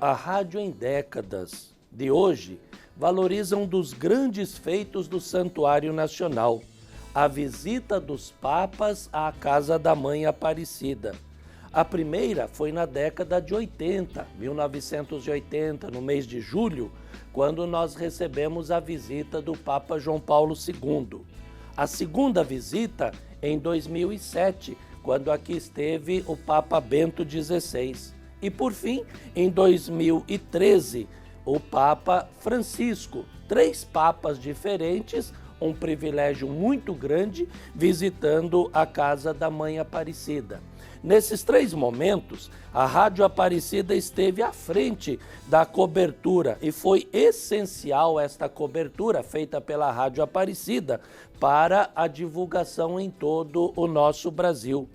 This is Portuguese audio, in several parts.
A Rádio em Décadas de hoje valoriza um dos grandes feitos do Santuário Nacional, a visita dos papas à Casa da Mãe Aparecida. A primeira foi na década de 80, 1980, no mês de julho, quando nós recebemos a visita do Papa João Paulo II. A segunda visita em 2007, quando aqui esteve o Papa Bento XVI. E, por fim, em 2013, o Papa Francisco. 3 papas diferentes, um privilégio muito grande, visitando a Casa da Mãe Aparecida. Nesses 3 momentos, a Rádio Aparecida esteve à frente da cobertura e foi essencial esta cobertura feita pela Rádio Aparecida para a divulgação em todo o nosso Brasil.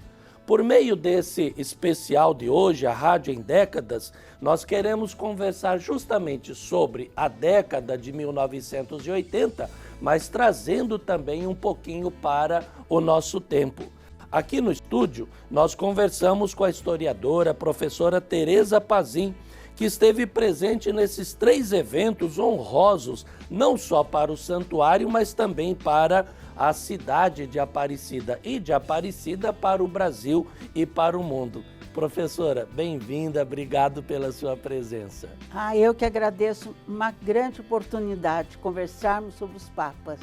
Por meio desse especial de hoje, a Rádio em Décadas, nós queremos conversar justamente sobre a década de 1980, mas trazendo também um pouquinho para o nosso tempo. Aqui no estúdio, nós conversamos com a historiadora, professora Tereza Pazin, que esteve presente nesses 3 eventos honrosos, não só para o santuário, mas também para a cidade de Aparecida e de Aparecida para o Brasil e para o mundo. Professora, bem-vinda, obrigado pela sua presença. Eu que agradeço, uma grande oportunidade de conversarmos sobre os papas.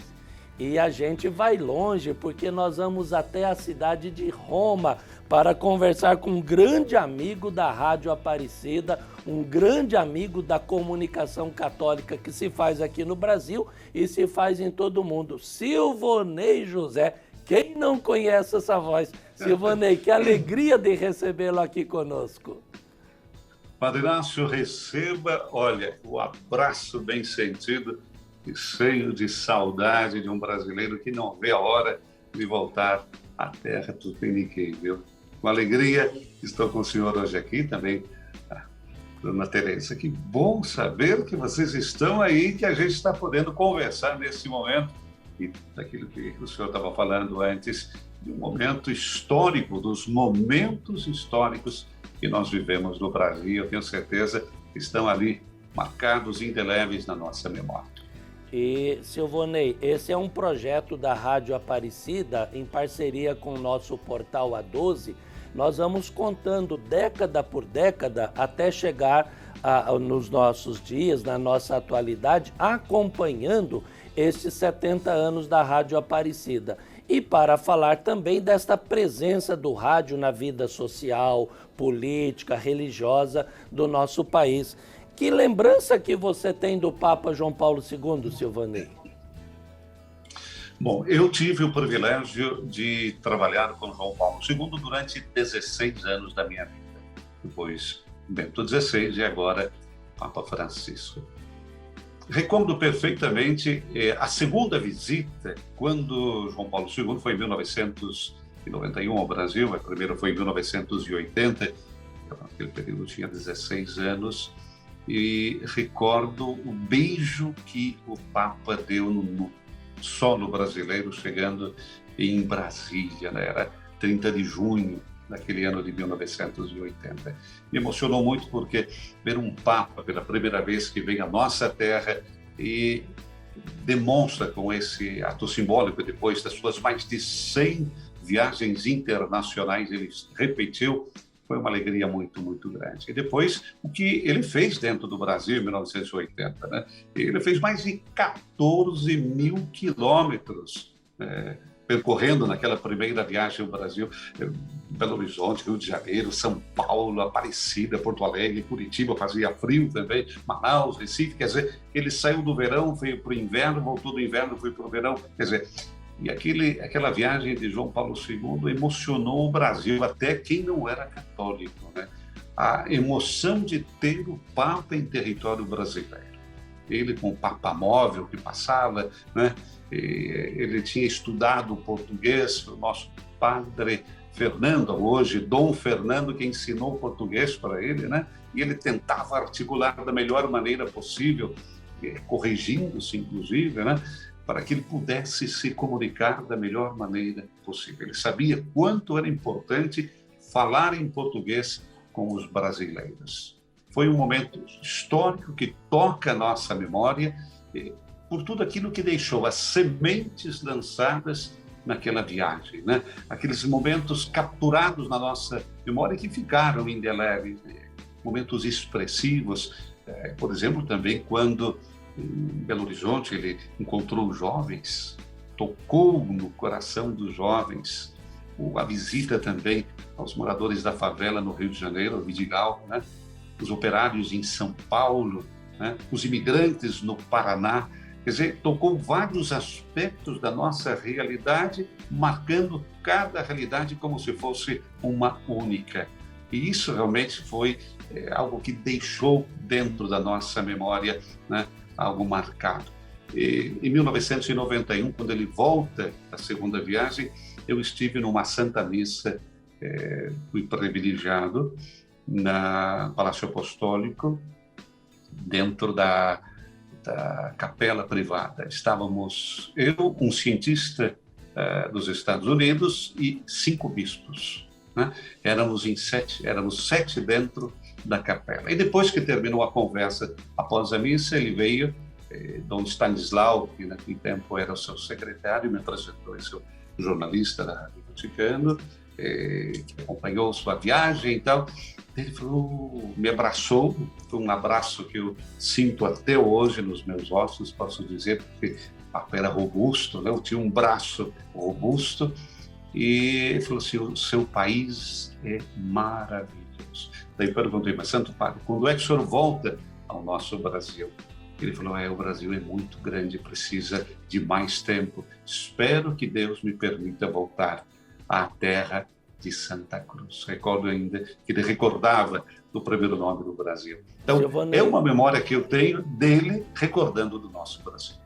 E a gente vai longe, porque nós vamos até a cidade de Roma para conversar com um grande amigo da Rádio Aparecida, um grande amigo da comunicação católica que se faz aqui no Brasil e se faz em todo o mundo, Silvonei José. Quem não conhece essa voz? Silvonei, que alegria de recebê-lo aqui conosco. Padre Inácio, receba, olha, o abraço bem sentido e cheio de saudade de um brasileiro que não vê a hora de voltar à terra tupiniquim, viu? Com alegria, estou com o senhor hoje aqui também, dona Tereza. Que bom saber que vocês estão aí, que a gente está podendo conversar nesse momento e daquilo que o senhor estava falando antes, de um momento histórico, dos momentos históricos que nós vivemos no Brasil. Eu tenho certeza que estão ali marcados, indeléveis na nossa memória. E, Silvonei, esse é um projeto da Rádio Aparecida em parceria com o nosso portal A12. Nós vamos contando década por década até chegar nos nossos dias, na nossa atualidade, acompanhando estes 70 anos da Rádio Aparecida. E para falar também desta presença do rádio na vida social, política, religiosa do nosso país. Que lembrança que você tem do Papa João Paulo II, Silvonei? Bom, eu tive o privilégio de trabalhar com João Paulo II durante 16 anos da minha vida. Depois Bento XVI e agora Papa Francisco. Recordo perfeitamente a segunda visita, quando João Paulo II foi em 1991 ao Brasil, a primeira foi em 1980, naquele período eu tinha 16 anos, e recordo o beijo que o Papa deu no solo brasileiro chegando em Brasília, né? Era 30 de junho daquele ano de 1980. Me emocionou muito porque ver um Papa pela primeira vez que vem à nossa terra e demonstra com esse ato simbólico, depois das suas mais de 100 viagens internacionais, ele repetiu. Foi uma alegria muito, muito grande. E depois, o que ele fez dentro do Brasil em 1980, né? Ele fez mais de 14 mil quilômetros percorrendo naquela primeira viagem ao Brasil, Belo Horizonte, Rio de Janeiro, São Paulo, Aparecida, Porto Alegre, Curitiba, fazia frio também, Manaus, Recife, quer dizer, ele saiu do verão, veio para o inverno, voltou do inverno, foi para o verão, quer dizer, e aquela viagem de João Paulo II emocionou o Brasil, até quem não era católico, né? A emoção de ter o Papa em território brasileiro. Ele com o Papa móvel que passava, né? Ele tinha estudado português, o nosso padre Fernando, hoje Dom Fernando, que ensinou português para ele, né? E ele tentava articular da melhor maneira possível, corrigindo-se inclusive, né? Para que ele pudesse se comunicar da melhor maneira possível. Ele sabia quanto era importante falar em português com os brasileiros. foi um momento histórico que toca a nossa memória por tudo aquilo que deixou as sementes lançadas naquela viagem, né? Aqueles momentos capturados na nossa memória que ficaram indeléveis, momentos expressivos, por exemplo, também quando em Belo Horizonte ele encontrou os jovens, tocou no coração dos jovens, a visita também aos moradores da favela no Rio de Janeiro, o Vidigal, né? Os operários em São Paulo, né? Os imigrantes no Paraná. Quer dizer, tocou vários aspectos da nossa realidade, marcando cada realidade como se fosse uma única. E isso realmente foi algo que deixou dentro da nossa memória, né, algo marcado. E, em 1991, quando ele volta da segunda viagem, eu estive numa Santa Missa, fui privilegiado no Palácio Apostólico, dentro da capela privada. Estávamos eu, um cientista dos Estados Unidos e 5 bispos, né? Éramos 7 dentro da capela. E depois que terminou a conversa, após a missa, ele veio, Dom Stanislau, que naquele tempo era o seu secretário, me apresentou, esse jornalista da Rádio Vaticano, que acompanhou sua viagem e tal. Ele falou, me abraçou, foi um abraço que eu sinto até hoje nos meus ossos, posso dizer, porque o Papa era robusto, né? Eu tinha um braço robusto, e ele falou assim, o seu país é maravilhoso. Daí perguntei, mas Santo Padre, quando é que o senhor volta ao nosso Brasil? Ele falou, o Brasil é muito grande, precisa de mais tempo. Espero que Deus me permita voltar à terra de Santa Cruz. Recordo ainda que ele recordava do primeiro nome do Brasil. Então, é uma memória que eu tenho dele recordando do nosso Brasil.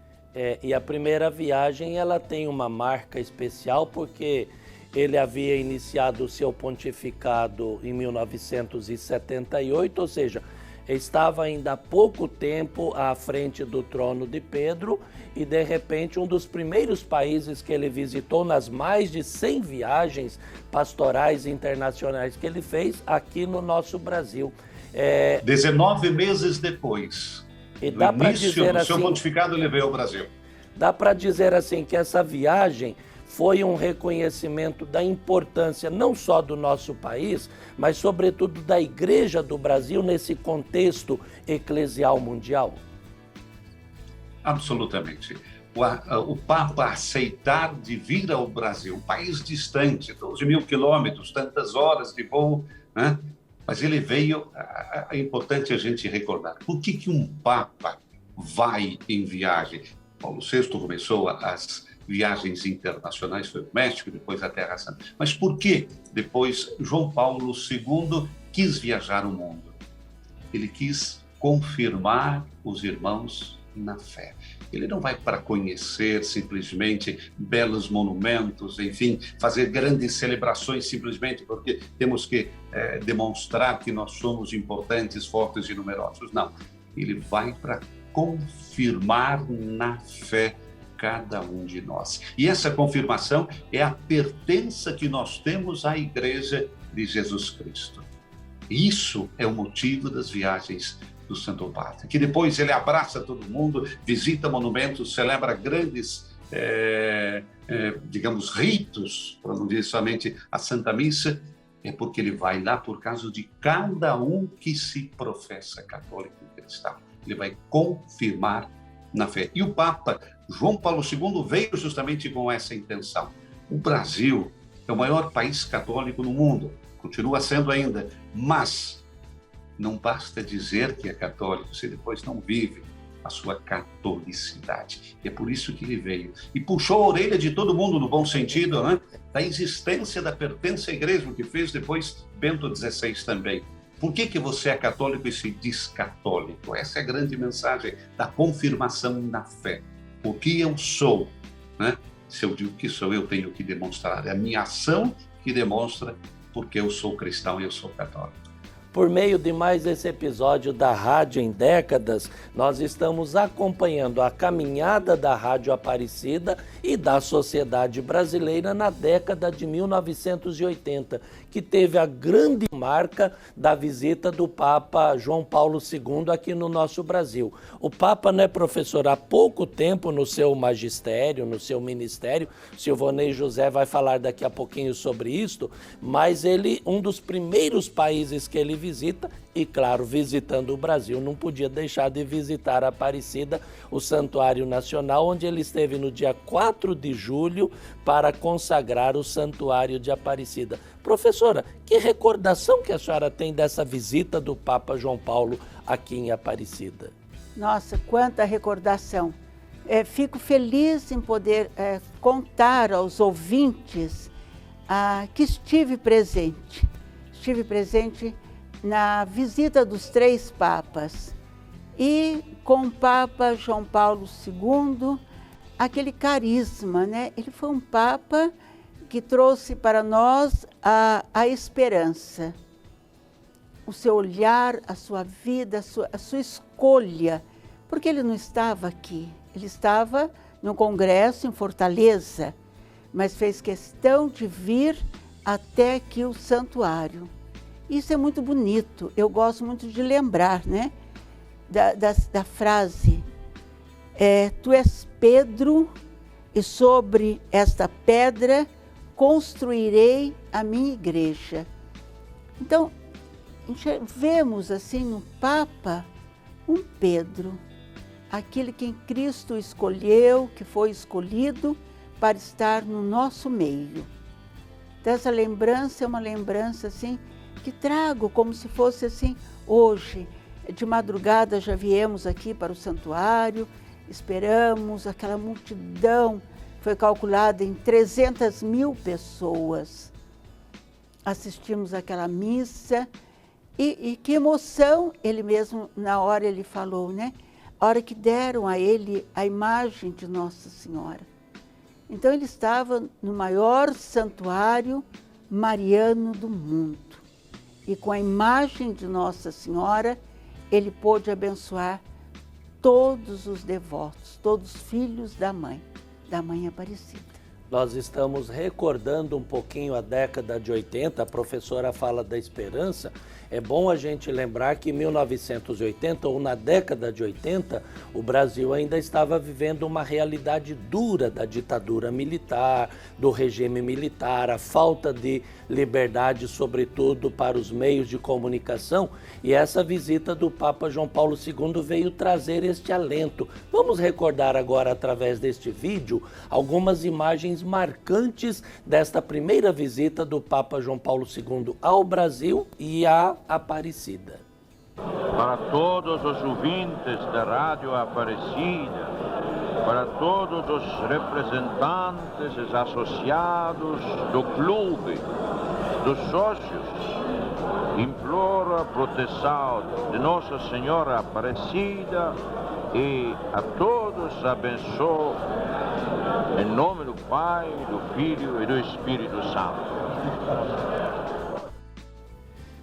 E a primeira viagem, ela tem uma marca especial porque ele havia iniciado o seu pontificado em 1978, ou seja, estava ainda há pouco tempo à frente do trono de Pedro e, de repente, um dos primeiros países que ele visitou nas mais de 100 viagens pastorais internacionais que ele fez aqui no nosso Brasil. 19 meses depois e do dá para início dizer do seu assim, pontificado, ele veio ao Brasil. Dá para dizer assim que essa viagem foi um reconhecimento da importância não só do nosso país, mas sobretudo da Igreja do Brasil nesse contexto eclesial mundial? Absolutamente. O Papa aceitar de vir ao Brasil, um país distante, 12 mil quilômetros, tantas horas de voo, né? Mas ele veio, é importante a gente recordar, por que um Papa vai em viagem? Paulo VI começou as viagens internacionais, foi o México, depois a Terra Santa. Mas por que depois João Paulo II quis viajar o mundo? Ele quis confirmar os irmãos na fé. Ele não vai para conhecer simplesmente belos monumentos, enfim, fazer grandes celebrações simplesmente porque temos que demonstrar que nós somos importantes, fortes e numerosos. Não, ele vai para confirmar na fé cada um de nós. E essa confirmação é a pertença que nós temos à Igreja de Jesus Cristo. Isso é o motivo das viagens do Santo Padre, que depois ele abraça todo mundo, visita monumentos, celebra grandes, digamos, ritos, para não dizer somente a Santa Missa, é porque ele vai lá por causa de cada um que se professa católico e cristão. Ele vai confirmar na fé. E o Papa João Paulo II veio justamente com essa intenção. O Brasil é o maior país católico no mundo, continua sendo ainda, mas não basta dizer que é católico se depois não vive a sua catolicidade. E é por isso que ele veio. E puxou a orelha de todo mundo, no bom sentido, né? Da existência da pertença à igreja, o que fez depois Bento XVI também. Por que você é católico e se diz católico? Essa é a grande mensagem da confirmação na fé. O que eu sou, né? Se eu digo que sou, eu tenho que demonstrar. É a minha ação que demonstra porque eu sou cristão e eu sou católico. por meio de mais esse episódio da Rádio em Décadas, nós estamos acompanhando a caminhada da Rádio Aparecida e da sociedade brasileira na década de 1980, que teve a grande marca da visita do Papa João Paulo II aqui no nosso Brasil. O Papa, né, professor, há pouco tempo no seu magistério, no seu ministério, Silvonei José vai falar daqui a pouquinho sobre isto, mas ele, um dos primeiros países que ele visita, e claro, visitando o Brasil, não podia deixar de visitar a Aparecida, o Santuário Nacional, onde ele esteve no dia 4 de julho para consagrar o Santuário de Aparecida. Professora, que recordação que a senhora tem dessa visita do Papa João Paulo aqui em Aparecida? Nossa, quanta recordação. Fico feliz em poder contar aos ouvintes que estive presente. Estive presente na visita dos 3 papas e com o Papa João Paulo II, aquele carisma, né? Ele foi um papa que trouxe para nós a esperança, o seu olhar, a sua vida, a sua escolha, porque ele não estava aqui, ele estava no congresso em Fortaleza, mas fez questão de vir até aqui o santuário. Isso é muito bonito, eu gosto muito de lembrar, né, da frase, tu és Pedro e sobre esta pedra construirei a minha igreja. Então, vemos assim no Papa um Pedro, aquele que Cristo escolheu, que foi escolhido para estar no nosso meio. Então, essa lembrança é uma lembrança assim, que trago como se fosse assim, hoje, de madrugada já viemos aqui para o santuário, esperamos aquela multidão, foi calculada em 300.000 pessoas. Assistimos àquela missa e que emoção, ele mesmo, na hora ele falou, né? A hora que deram a ele a imagem de Nossa Senhora. Então ele estava no maior santuário mariano do mundo. E com a imagem de Nossa Senhora, ele pôde abençoar todos os devotos, todos os filhos da Mãe Aparecida. Nós estamos recordando um pouquinho a década de 80, a professora fala da esperança. É bom a gente lembrar que em 1980, ou na década de 80, o Brasil ainda estava vivendo uma realidade dura da ditadura militar, do regime militar, a falta de liberdade, sobretudo para os meios de comunicação, e essa visita do Papa João Paulo II veio trazer este alento. Vamos recordar agora, através deste vídeo, algumas imagens marcantes desta primeira visita do Papa João Paulo II ao Brasil e à Aparecida. Para todos os ouvintes da Rádio Aparecida, para todos os representantes associados do clube, dos sócios, imploro a proteção de Nossa Senhora Aparecida e a todos abençoo em nome do Pai, do Filho e do Espírito Santo.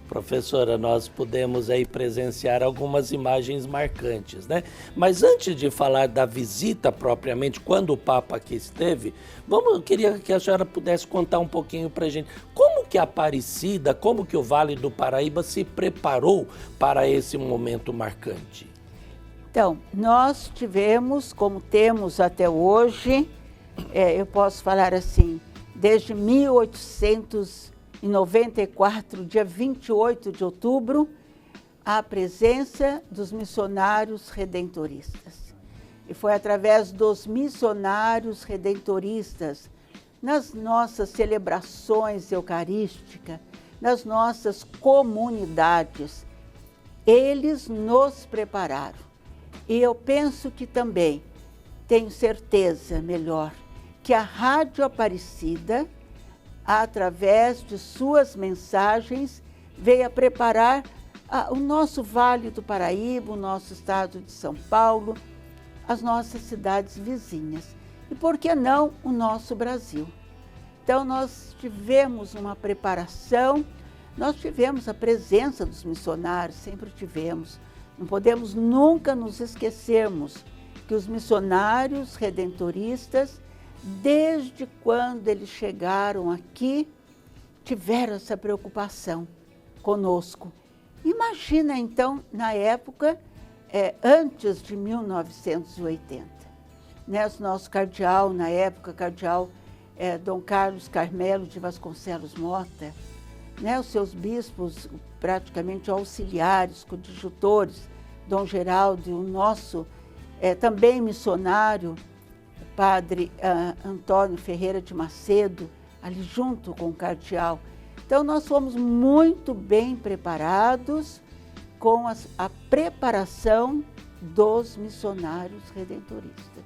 Professora, nós pudemos aí presenciar algumas imagens marcantes, né? Mas antes de falar da visita propriamente, quando o Papa aqui esteve, eu queria que a senhora pudesse contar um pouquinho para a gente como que a Aparecida, como que o Vale do Paraíba se preparou para esse momento marcante. Então, nós tivemos, como temos até hoje, eu posso falar assim, desde 1894, dia 28 de outubro, a presença dos missionários redentoristas. E foi através dos missionários redentoristas, nas nossas celebrações eucarísticas, nas nossas comunidades, eles nos prepararam. E eu penso que também, tenho certeza, melhor, que a Rádio Aparecida, através de suas mensagens, veio a preparar o nosso Vale do Paraíba, o nosso estado de São Paulo, as nossas cidades vizinhas. E por que não o nosso Brasil? Então nós tivemos uma preparação Nós tivemos a presença dos missionários, sempre tivemos. Não podemos nunca nos esquecermos que os missionários redentoristas, desde quando eles chegaram aqui, tiveram essa preocupação conosco. Imagina então, na época, antes de 1980, né, o nosso cardeal, na época, cardeal Dom Carlos Carmelo de Vasconcelos Mota, né, os seus bispos praticamente auxiliares, coadjutores, Dom Geraldo e o nosso também missionário, o padre Antônio Ferreira de Macedo, ali junto com o cardeal. Então, nós fomos muito bem preparados com a preparação dos missionários redentoristas.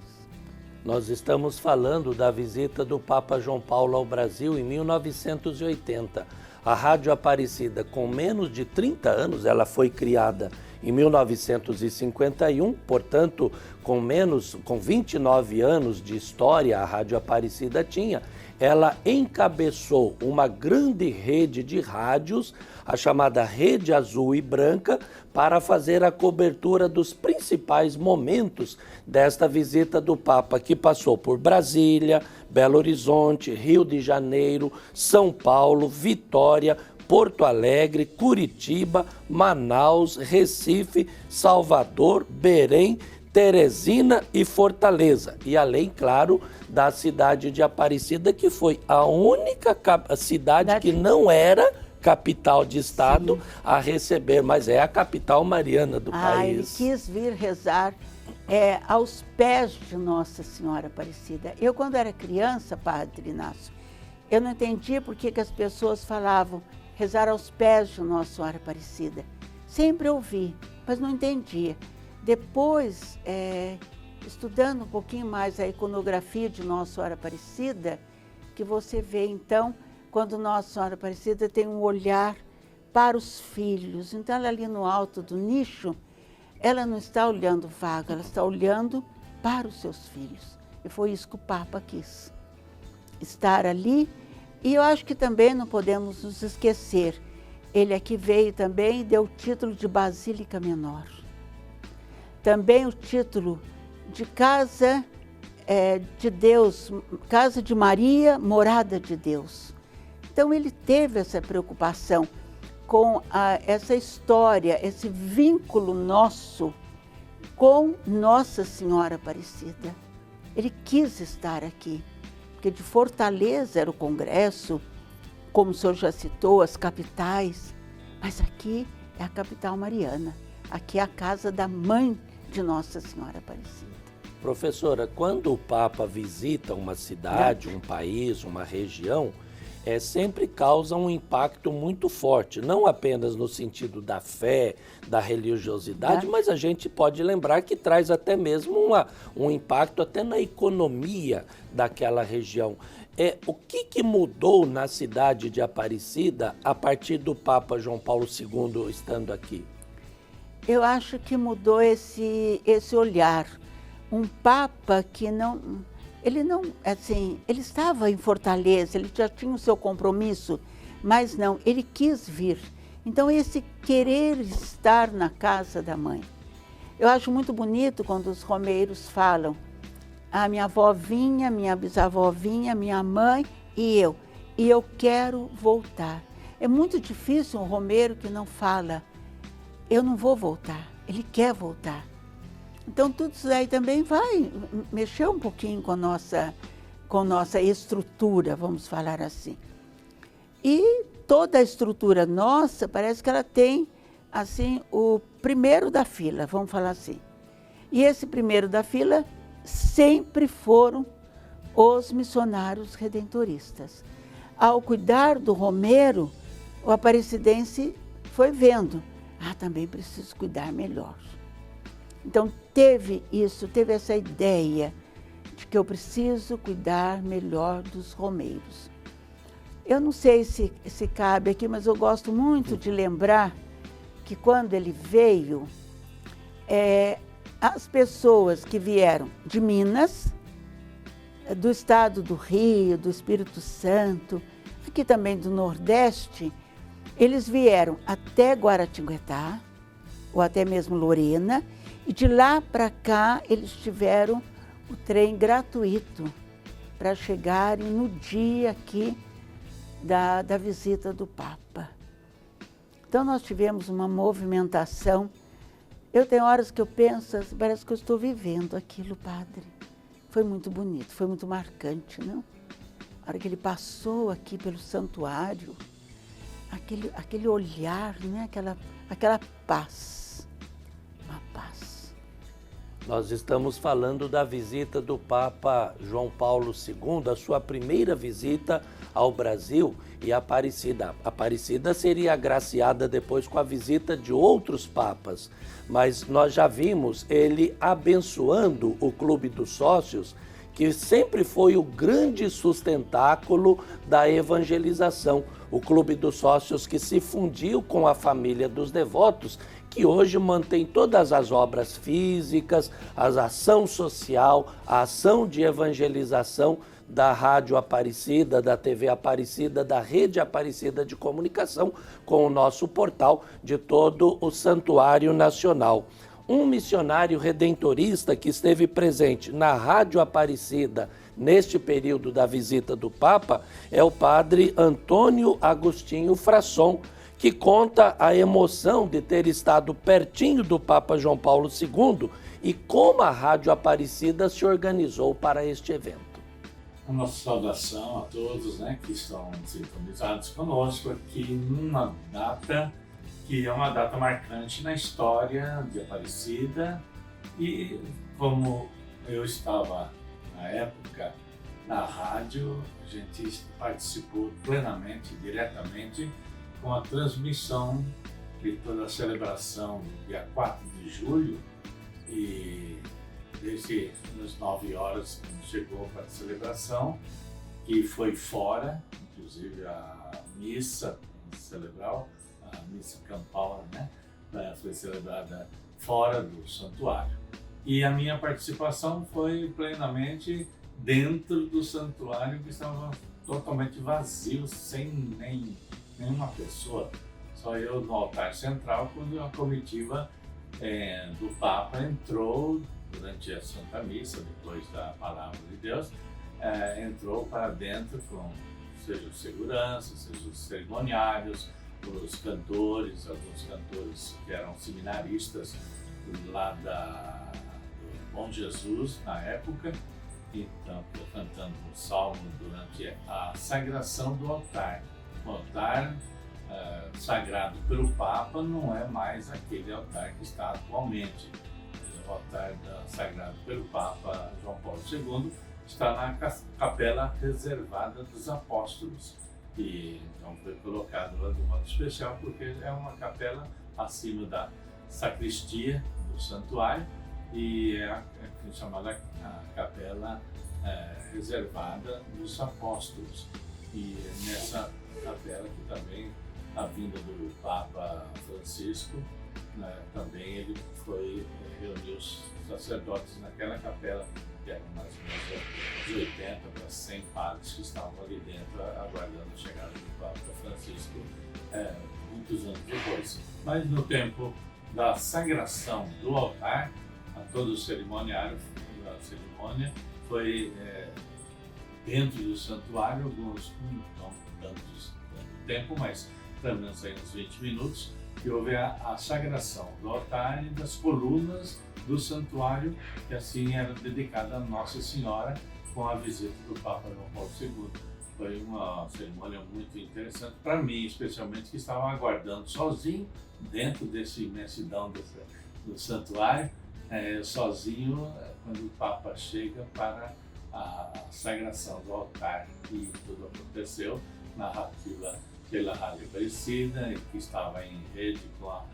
Nós estamos falando da visita do Papa João Paulo ao Brasil em 1980. A Rádio Aparecida, com menos de 30 anos, ela foi criada em 1951, portanto, com 29 anos de história a Rádio Aparecida tinha, ela encabeçou uma grande rede de rádios, a chamada Rede Azul e Branca, para fazer a cobertura dos principais momentos desta visita do Papa, que passou por Brasília, Belo Horizonte, Rio de Janeiro, São Paulo, Vitória, Porto Alegre, Curitiba, Manaus, Recife, Salvador, Belém, Teresina e Fortaleza. E além, claro, da cidade de Aparecida, que foi a única cidade que não era capital de estado, sim, a receber, mas é a capital mariana do país. Ele quis vir rezar aos pés de Nossa Senhora Aparecida. Eu, quando era criança, Padre Inácio, eu não entendia por que as pessoas falavam rezar aos pés de Nossa Senhora Aparecida. Sempre ouvi, mas não entendia. Depois, estudando um pouquinho mais a iconografia de Nossa Senhora Aparecida, que você vê, então, quando Nossa Senhora Aparecida tem um olhar para os filhos. Então, ela ali no alto do nicho, ela não está olhando vago, ela está olhando para os seus filhos. E foi isso que o Papa quis, estar ali. E eu acho que também não podemos nos esquecer, ele aqui veio também e deu o título de Basílica Menor. Também o título de Casa de Deus, Casa de Maria, Morada de Deus. Então ele teve essa preocupação com essa história, esse vínculo nosso com Nossa Senhora Aparecida. Ele quis estar aqui, porque de Fortaleza era o congresso, como o senhor já citou, as capitais, mas aqui é a capital mariana, aqui é a casa da mãe de Nossa Senhora Aparecida. Professora, quando o Papa visita uma cidade, um país, uma região, sempre causa um impacto muito forte, não apenas no sentido da fé, da religiosidade, mas a gente pode lembrar que traz até mesmo um impacto até na economia daquela região. O que mudou na cidade de Aparecida a partir do Papa João Paulo II estando aqui? Eu acho que mudou esse olhar. Um Papa que ele estava em Fortaleza, ele já tinha o seu compromisso, mas não, ele quis vir. Então, esse querer estar na casa da mãe. Eu acho muito bonito quando os romeiros falam, a minha avó vinha, minha bisavó vinha, minha mãe e eu quero voltar. É muito difícil um romeiro que não fala, eu não vou voltar, ele quer voltar. Então, tudo isso aí também vai mexer um pouquinho com nossa estrutura, vamos falar assim. E toda a estrutura nossa, parece que ela tem, assim, o primeiro da fila, vamos falar assim. E esse primeiro da fila sempre foram os missionários redentoristas. Ao cuidar do romeiro, o aparecidense foi vendo, também preciso cuidar melhor. Então, teve essa ideia de que eu preciso cuidar melhor dos romeiros. Eu não sei se cabe aqui, mas eu gosto muito de lembrar que quando ele veio, as pessoas que vieram de Minas, do estado do Rio, do Espírito Santo, aqui também do Nordeste, Eles vieram até Guaratinguetá, ou até mesmo Lorena, e de lá para cá eles tiveram o trem gratuito para chegarem no dia aqui da visita do Papa. Então nós tivemos uma movimentação. Eu tenho horas que eu penso, parece que eu estou vivendo aquilo, padre. Foi muito bonito, foi muito marcante, não? A hora que ele passou aqui pelo santuário, aquele olhar, né? Aquela paz, uma paz. Nós estamos falando da visita do Papa João Paulo II, a sua primeira visita ao Brasil, e Aparecida. Aparecida seria agraciada depois com a visita de outros papas, mas nós já vimos ele abençoando o Clube dos Sócios, que sempre foi o grande sustentáculo da evangelização. O Clube dos Sócios que se fundiu com a família dos devotos, que hoje mantém todas as obras físicas, a ação social, a ação de evangelização da Rádio Aparecida, da TV Aparecida, da Rede Aparecida de Comunicação, com o nosso portal de todo o Santuário Nacional. Um missionário redentorista que esteve presente na Rádio Aparecida neste período da visita do Papa é o padre Antônio Agostinho Frasson, que conta a emoção de ter estado pertinho do Papa João Paulo II e como a Rádio Aparecida se organizou para este evento. A nossa saudação a todos, né, que estão sintonizados conosco aqui numa data que é uma data marcante na história de Aparecida, e como eu estava na época na rádio, a gente participou plenamente, diretamente, com a transmissão de toda a celebração do dia 4 de julho, e desde as 9 horas chegou para a celebração, que foi fora, inclusive a missa celebral, a missa campal, né, foi celebrada fora do santuário. E a minha participação foi plenamente dentro do santuário, que estava totalmente vazio, sem nenhuma pessoa. Só eu no altar central, quando a comitiva do Papa entrou durante a Santa Missa, depois da Palavra de Deus, entrou para dentro com seja os seguranças, seja os cerimoniários, os cantores, alguns cantores que eram seminaristas lá do Bom Jesus na época, então cantando um salmo durante a sagração do altar. O altar sagrado pelo Papa não é mais aquele altar que está atualmente. O altar sagrado pelo Papa João Paulo II está na capela reservada dos apóstolos. E então foi colocado lá de modo especial porque é uma capela acima da sacristia do santuário, e é chamada a capela reservada dos apóstolos. E nessa capela que também a vinda do Papa Francisco, né, também ele reuniu os sacerdotes naquela capela, que eram mais ou menos de 80 para 100 padres que estavam ali dentro aguardando a chegada do Papa Francisco muitos anos depois. Mas no tempo da sagração do altar, a todo o cerimoniário, a cerimônia foi dentro do santuário, alguns não tanto tempo, mas pelo menos aí uns 20 minutos, que houve a sagração do altar e das colunas do santuário, que assim era dedicada a Nossa Senhora, com a visita do Papa João Paulo II. Foi uma cerimônia muito interessante para mim, especialmente, que estava aguardando sozinho dentro dessa imensidão do santuário, sozinho, quando o Papa chega para a sagração do altar. E tudo aconteceu, narrativa pela Rádio Aparecida, que estava em rede com a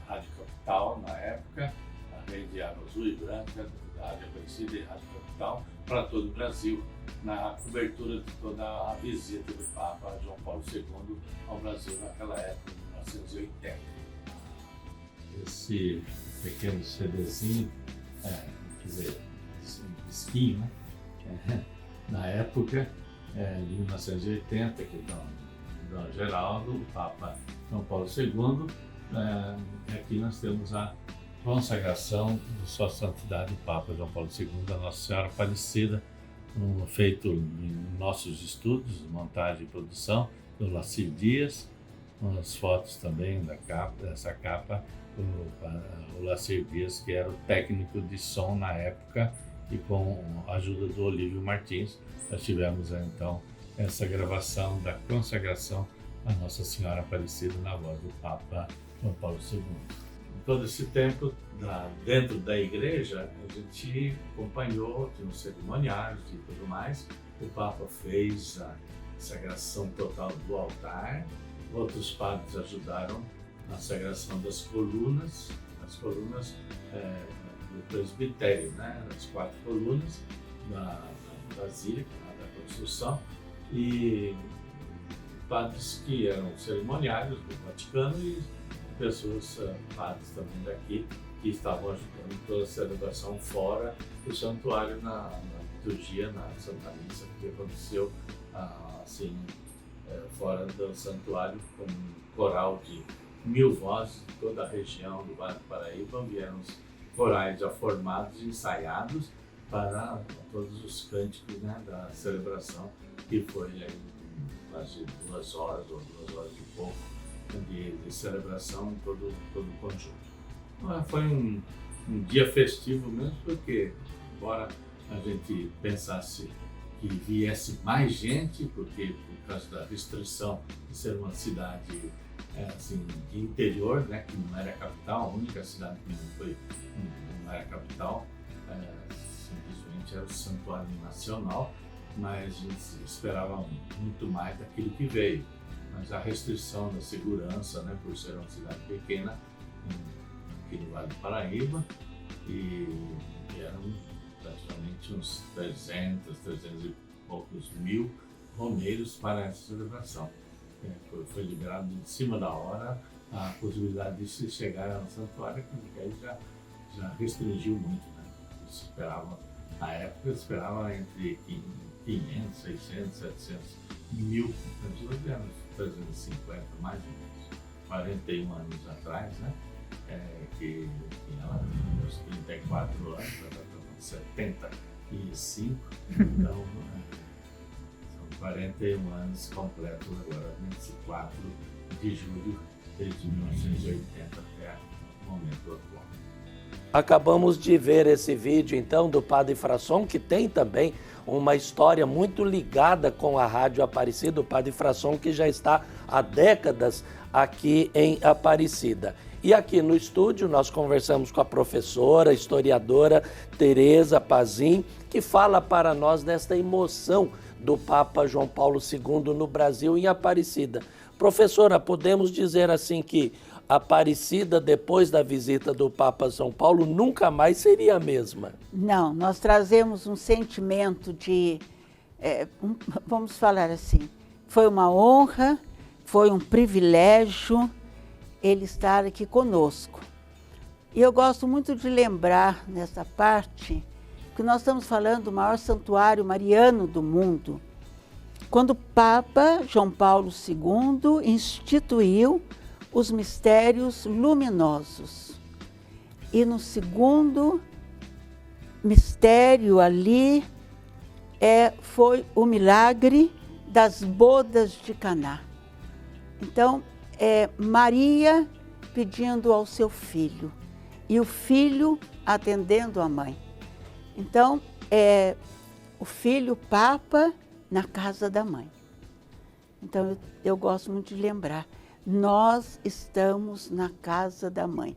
Rádio Capital na época, a rede Água Azul e Branca da Rádio Aparecida e Rádio Capital, para todo o Brasil, na cobertura de toda a visita do Papa João Paulo II ao Brasil naquela época, em 1980. Esse pequeno CDzinho, quer dizer, um disquinho, né? Na época de 1980, que Dom Geraldo, o Papa João Paulo II. Aqui nós temos a consagração de Sua Santidade o Papa João Paulo II, a Nossa Senhora Aparecida, feito em nossos estudos, montagem e produção, do Lacir Dias, umas fotos também dessa capa, o Lacir Dias, que era o técnico de som na época, e com a ajuda do Olívio Martins, nós tivemos então essa gravação da consagração a Nossa Senhora Aparecida na voz do Papa João Paulo II. Todo esse tempo, dentro da igreja, a gente acompanhou, tinha os cerimoniários e tudo mais. O Papa fez a sagração total do altar, outros padres ajudaram na sagração das colunas, do presbitério, né? As 4 colunas da basílica, da construção, e padres que eram cerimoniários do Vaticano e pessoas, padres também daqui, que estavam ajudando toda a celebração fora do santuário, na liturgia, na Santa Missa, que aconteceu assim, fora do santuário, com um coral de 1000 vozes de toda a região do Vale do Paraíba. Vieram os corais já formados e ensaiados para todos os cânticos, né, da celebração, que foi aí quase 2 horas ou 2 horas e pouco de celebração em todo o conjunto. Foi um dia festivo mesmo, porque embora a gente pensasse que viesse mais gente, porque por causa da restrição de ser uma cidade assim, de interior, né, que não era capital, a única cidade que não era capital, simplesmente era o Santuário Nacional, mas a gente esperava muito mais daquilo que veio. Mas a restrição da segurança, né, por ser uma cidade pequena, aqui no Vale do Paraíba, e eram praticamente uns 300 e poucos mil romeiros para essa celebração. Foi liberado de cima da hora a possibilidade de se chegar ao santuário, que aí já restringiu muito, né? Na época esperava entre 500, 600, 700 mil pessoas, vieram 350 mais ou menos, 41 anos atrás, né? Que ela tinha uns 34 anos, ela está com 75, então são 41 anos completos agora, 24 de julho desde 1980 até o momento atual. Acabamos de ver esse vídeo então do Padre Frasson, que tem também uma história muito ligada com a Rádio Aparecida, o Padre Frasson, que já está há décadas aqui em Aparecida. E aqui no estúdio nós conversamos com a professora, historiadora Tereza Pazin, que fala para nós desta emoção do Papa João Paulo II no Brasil, em Aparecida. Professora, podemos dizer assim que Aparecida, depois da visita do Papa São Paulo, nunca mais seria a mesma? Não, nós trazemos um sentimento de, vamos falar assim, foi uma honra, foi um privilégio ele estar aqui conosco. E eu gosto muito de lembrar nessa parte que nós estamos falando do maior santuário mariano do mundo, quando o Papa João Paulo II instituiu os mistérios luminosos. E no segundo mistério ali foi o milagre das bodas de Caná. Então, Maria pedindo ao seu filho e o filho atendendo a mãe. Então, o filho Papa na casa da mãe. Então, eu gosto muito de lembrar. Nós estamos na casa da mãe.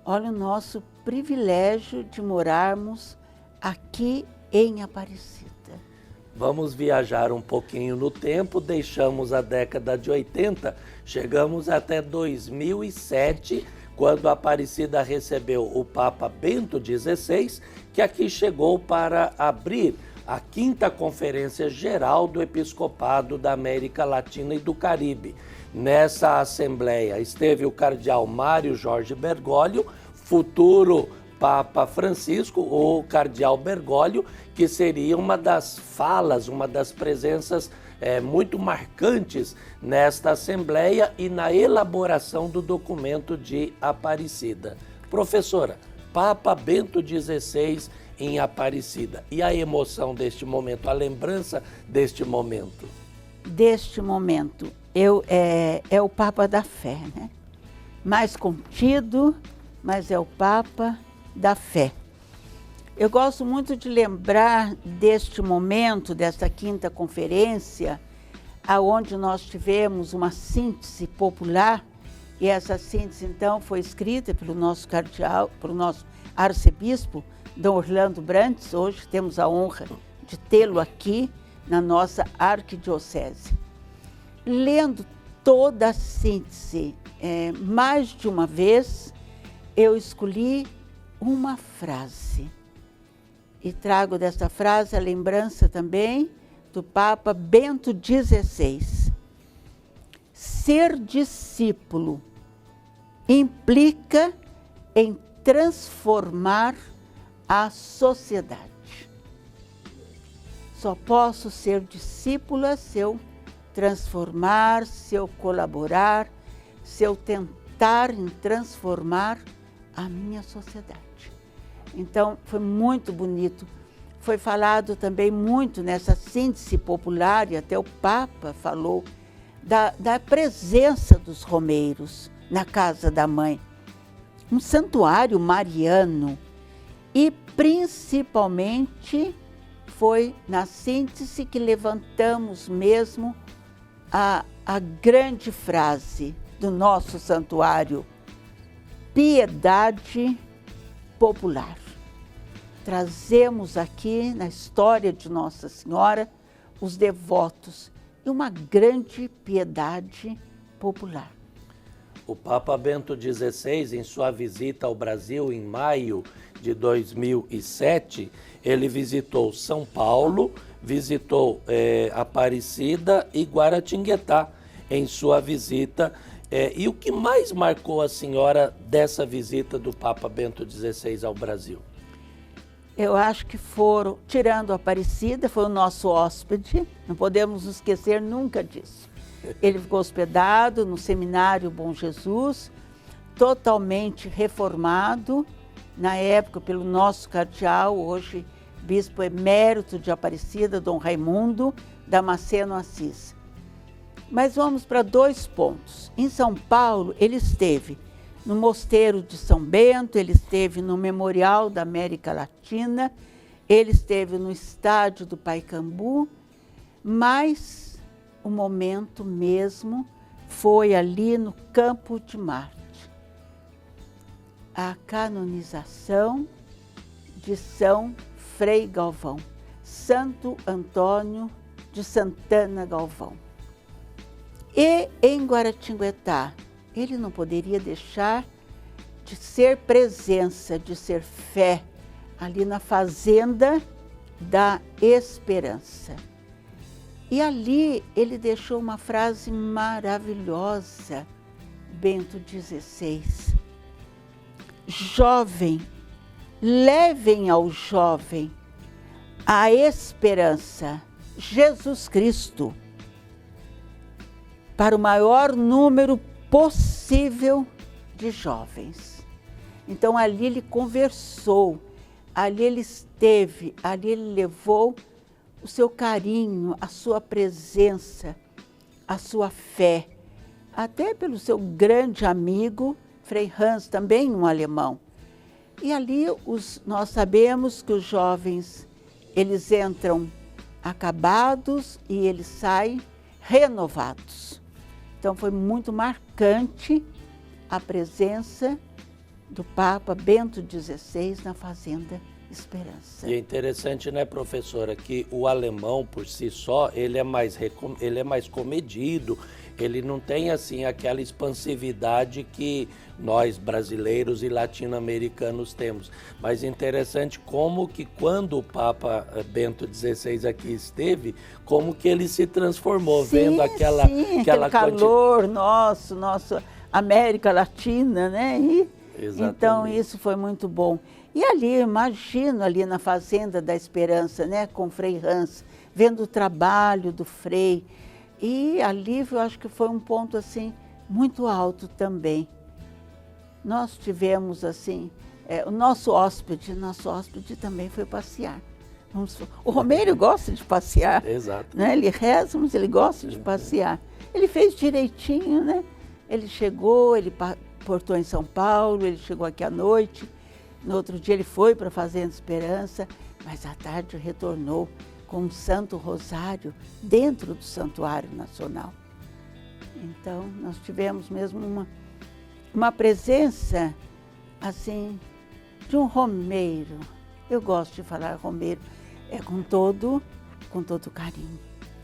Olha o nosso privilégio de morarmos aqui em Aparecida. Vamos viajar um pouquinho no tempo, deixamos a década de 80, chegamos até 2007, quando a Aparecida recebeu o Papa Bento XVI, que aqui chegou para abrir a 5ª Conferência Geral do Episcopado da América Latina e do Caribe. Nessa assembleia esteve o cardeal Mário Jorge Bergoglio, futuro Papa Francisco, ou cardeal Bergoglio, que seria uma das falas, uma das presenças muito marcantes nesta Assembleia e na elaboração do documento de Aparecida. Professora, Papa Bento XVI em Aparecida, e a emoção deste momento, a lembrança deste momento? Deste momento, é o Papa da fé, né? Mais contido, mas é o Papa da fé. Eu gosto muito de lembrar deste momento, desta quinta conferência, aonde nós tivemos uma síntese popular, e essa síntese, então, foi escrita pelo nosso cardeal, pelo nosso arcebispo, Dom Orlando Brantes. Hoje temos a honra de tê-lo aqui na nossa arquidiocese. Lendo toda a síntese, mais de uma vez, eu escolhi uma frase. E trago dessa frase a lembrança também do Papa Bento XVI. Ser discípulo implica em transformar a sociedade. Só posso ser discípula se eu transformar, se eu colaborar, se eu tentar em transformar a minha sociedade. Então, foi muito bonito. Foi falado também muito nessa síntese popular, e até o Papa falou, da presença dos romeiros na casa da mãe. Um santuário mariano. E, principalmente, foi na síntese que levantamos mesmo a grande frase do nosso santuário: piedade popular. Trazemos aqui na história de Nossa Senhora os devotos e uma grande piedade popular. O Papa Bento XVI, em sua visita ao Brasil em maio de 2007, ele visitou São Paulo, visitou Aparecida e Guaratinguetá em sua visita. E o que mais marcou a senhora dessa visita do Papa Bento XVI ao Brasil? Eu acho que foram, tirando a Aparecida, foi o nosso hóspede, não podemos nos esquecer nunca disso. Ele ficou hospedado no Seminário Bom Jesus, totalmente reformado, na época pelo nosso cardeal, hoje bispo emérito de Aparecida, Dom Raimundo Damasceno Assis. Mas vamos para 2 pontos. Em São Paulo, ele esteve no Mosteiro de São Bento, ele esteve no Memorial da América Latina, ele esteve no Estádio do Pacaembu, mas o momento mesmo foi ali no Campo de Marte. A canonização de São Frei Galvão, Santo Antônio de Santana Galvão. E em Guaratinguetá, ele não poderia deixar de ser presença, de ser fé, ali na Fazenda da Esperança. E ali ele deixou uma frase maravilhosa, Bento XVI. Jovem, levem ao jovem a esperança, Jesus Cristo, para o maior número possível de jovens. Então ali ele conversou, ali ele esteve, ali ele levou o seu carinho, a sua presença, a sua fé, até pelo seu grande amigo, Frei Hans, também um alemão. E ali nós sabemos que os jovens, eles entram acabados e eles saem renovados. Então foi muito marcante a presença do Papa Bento XVI na Fazenda Esperança. E é interessante, né, professora, que o alemão por si só, ele é mais comedido, ele não tem assim aquela expansividade que nós brasileiros e latino-americanos temos. Mas interessante como que quando o Papa Bento XVI aqui esteve, como que ele se transformou, vendo aquele calor nossa América Latina, né? Então isso foi muito bom. E ali, eu imagino, ali na Fazenda da Esperança, né, com o Frei Hans, vendo o trabalho do Frei. E ali eu acho que foi um ponto assim muito alto também. Nós tivemos assim, o nosso hóspede também foi passear. O Romeiro gosta de passear. Exato. Né? Ele reza, mas ele gosta de passear. Ele fez direitinho, né? Ele chegou, ele portou em São Paulo, ele chegou aqui à noite. No outro dia ele foi para a Fazenda Esperança, mas à tarde retornou com um Santo Rosário dentro do Santuário Nacional. Então, nós tivemos mesmo uma presença, assim, de um Romeiro. Eu gosto de falar Romeiro, com todo carinho.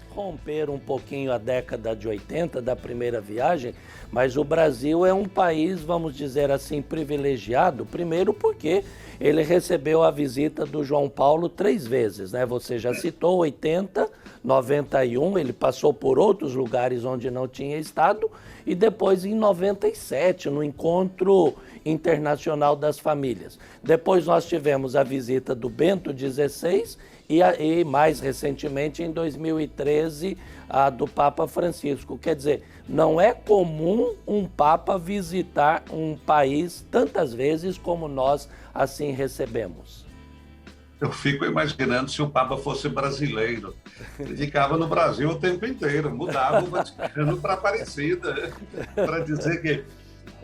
Romper um pouquinho a década de 80 da primeira viagem, mas o Brasil é um país, vamos dizer assim, privilegiado, primeiro porque ele recebeu a visita do João Paulo 3 vezes, né? Você já citou 80, 91, ele passou por outros lugares onde não tinha estado, e depois em 97, no Encontro Internacional das Famílias. Depois nós tivemos a visita do Bento XVI e mais recentemente, em 2013, a do Papa Francisco. Quer dizer, não é comum um Papa visitar um país tantas vezes como nós assim recebemos. Eu fico imaginando se o Papa fosse brasileiro. Ele ficava no Brasil o tempo inteiro, mudava o Vaticano para Aparecida, para dizer que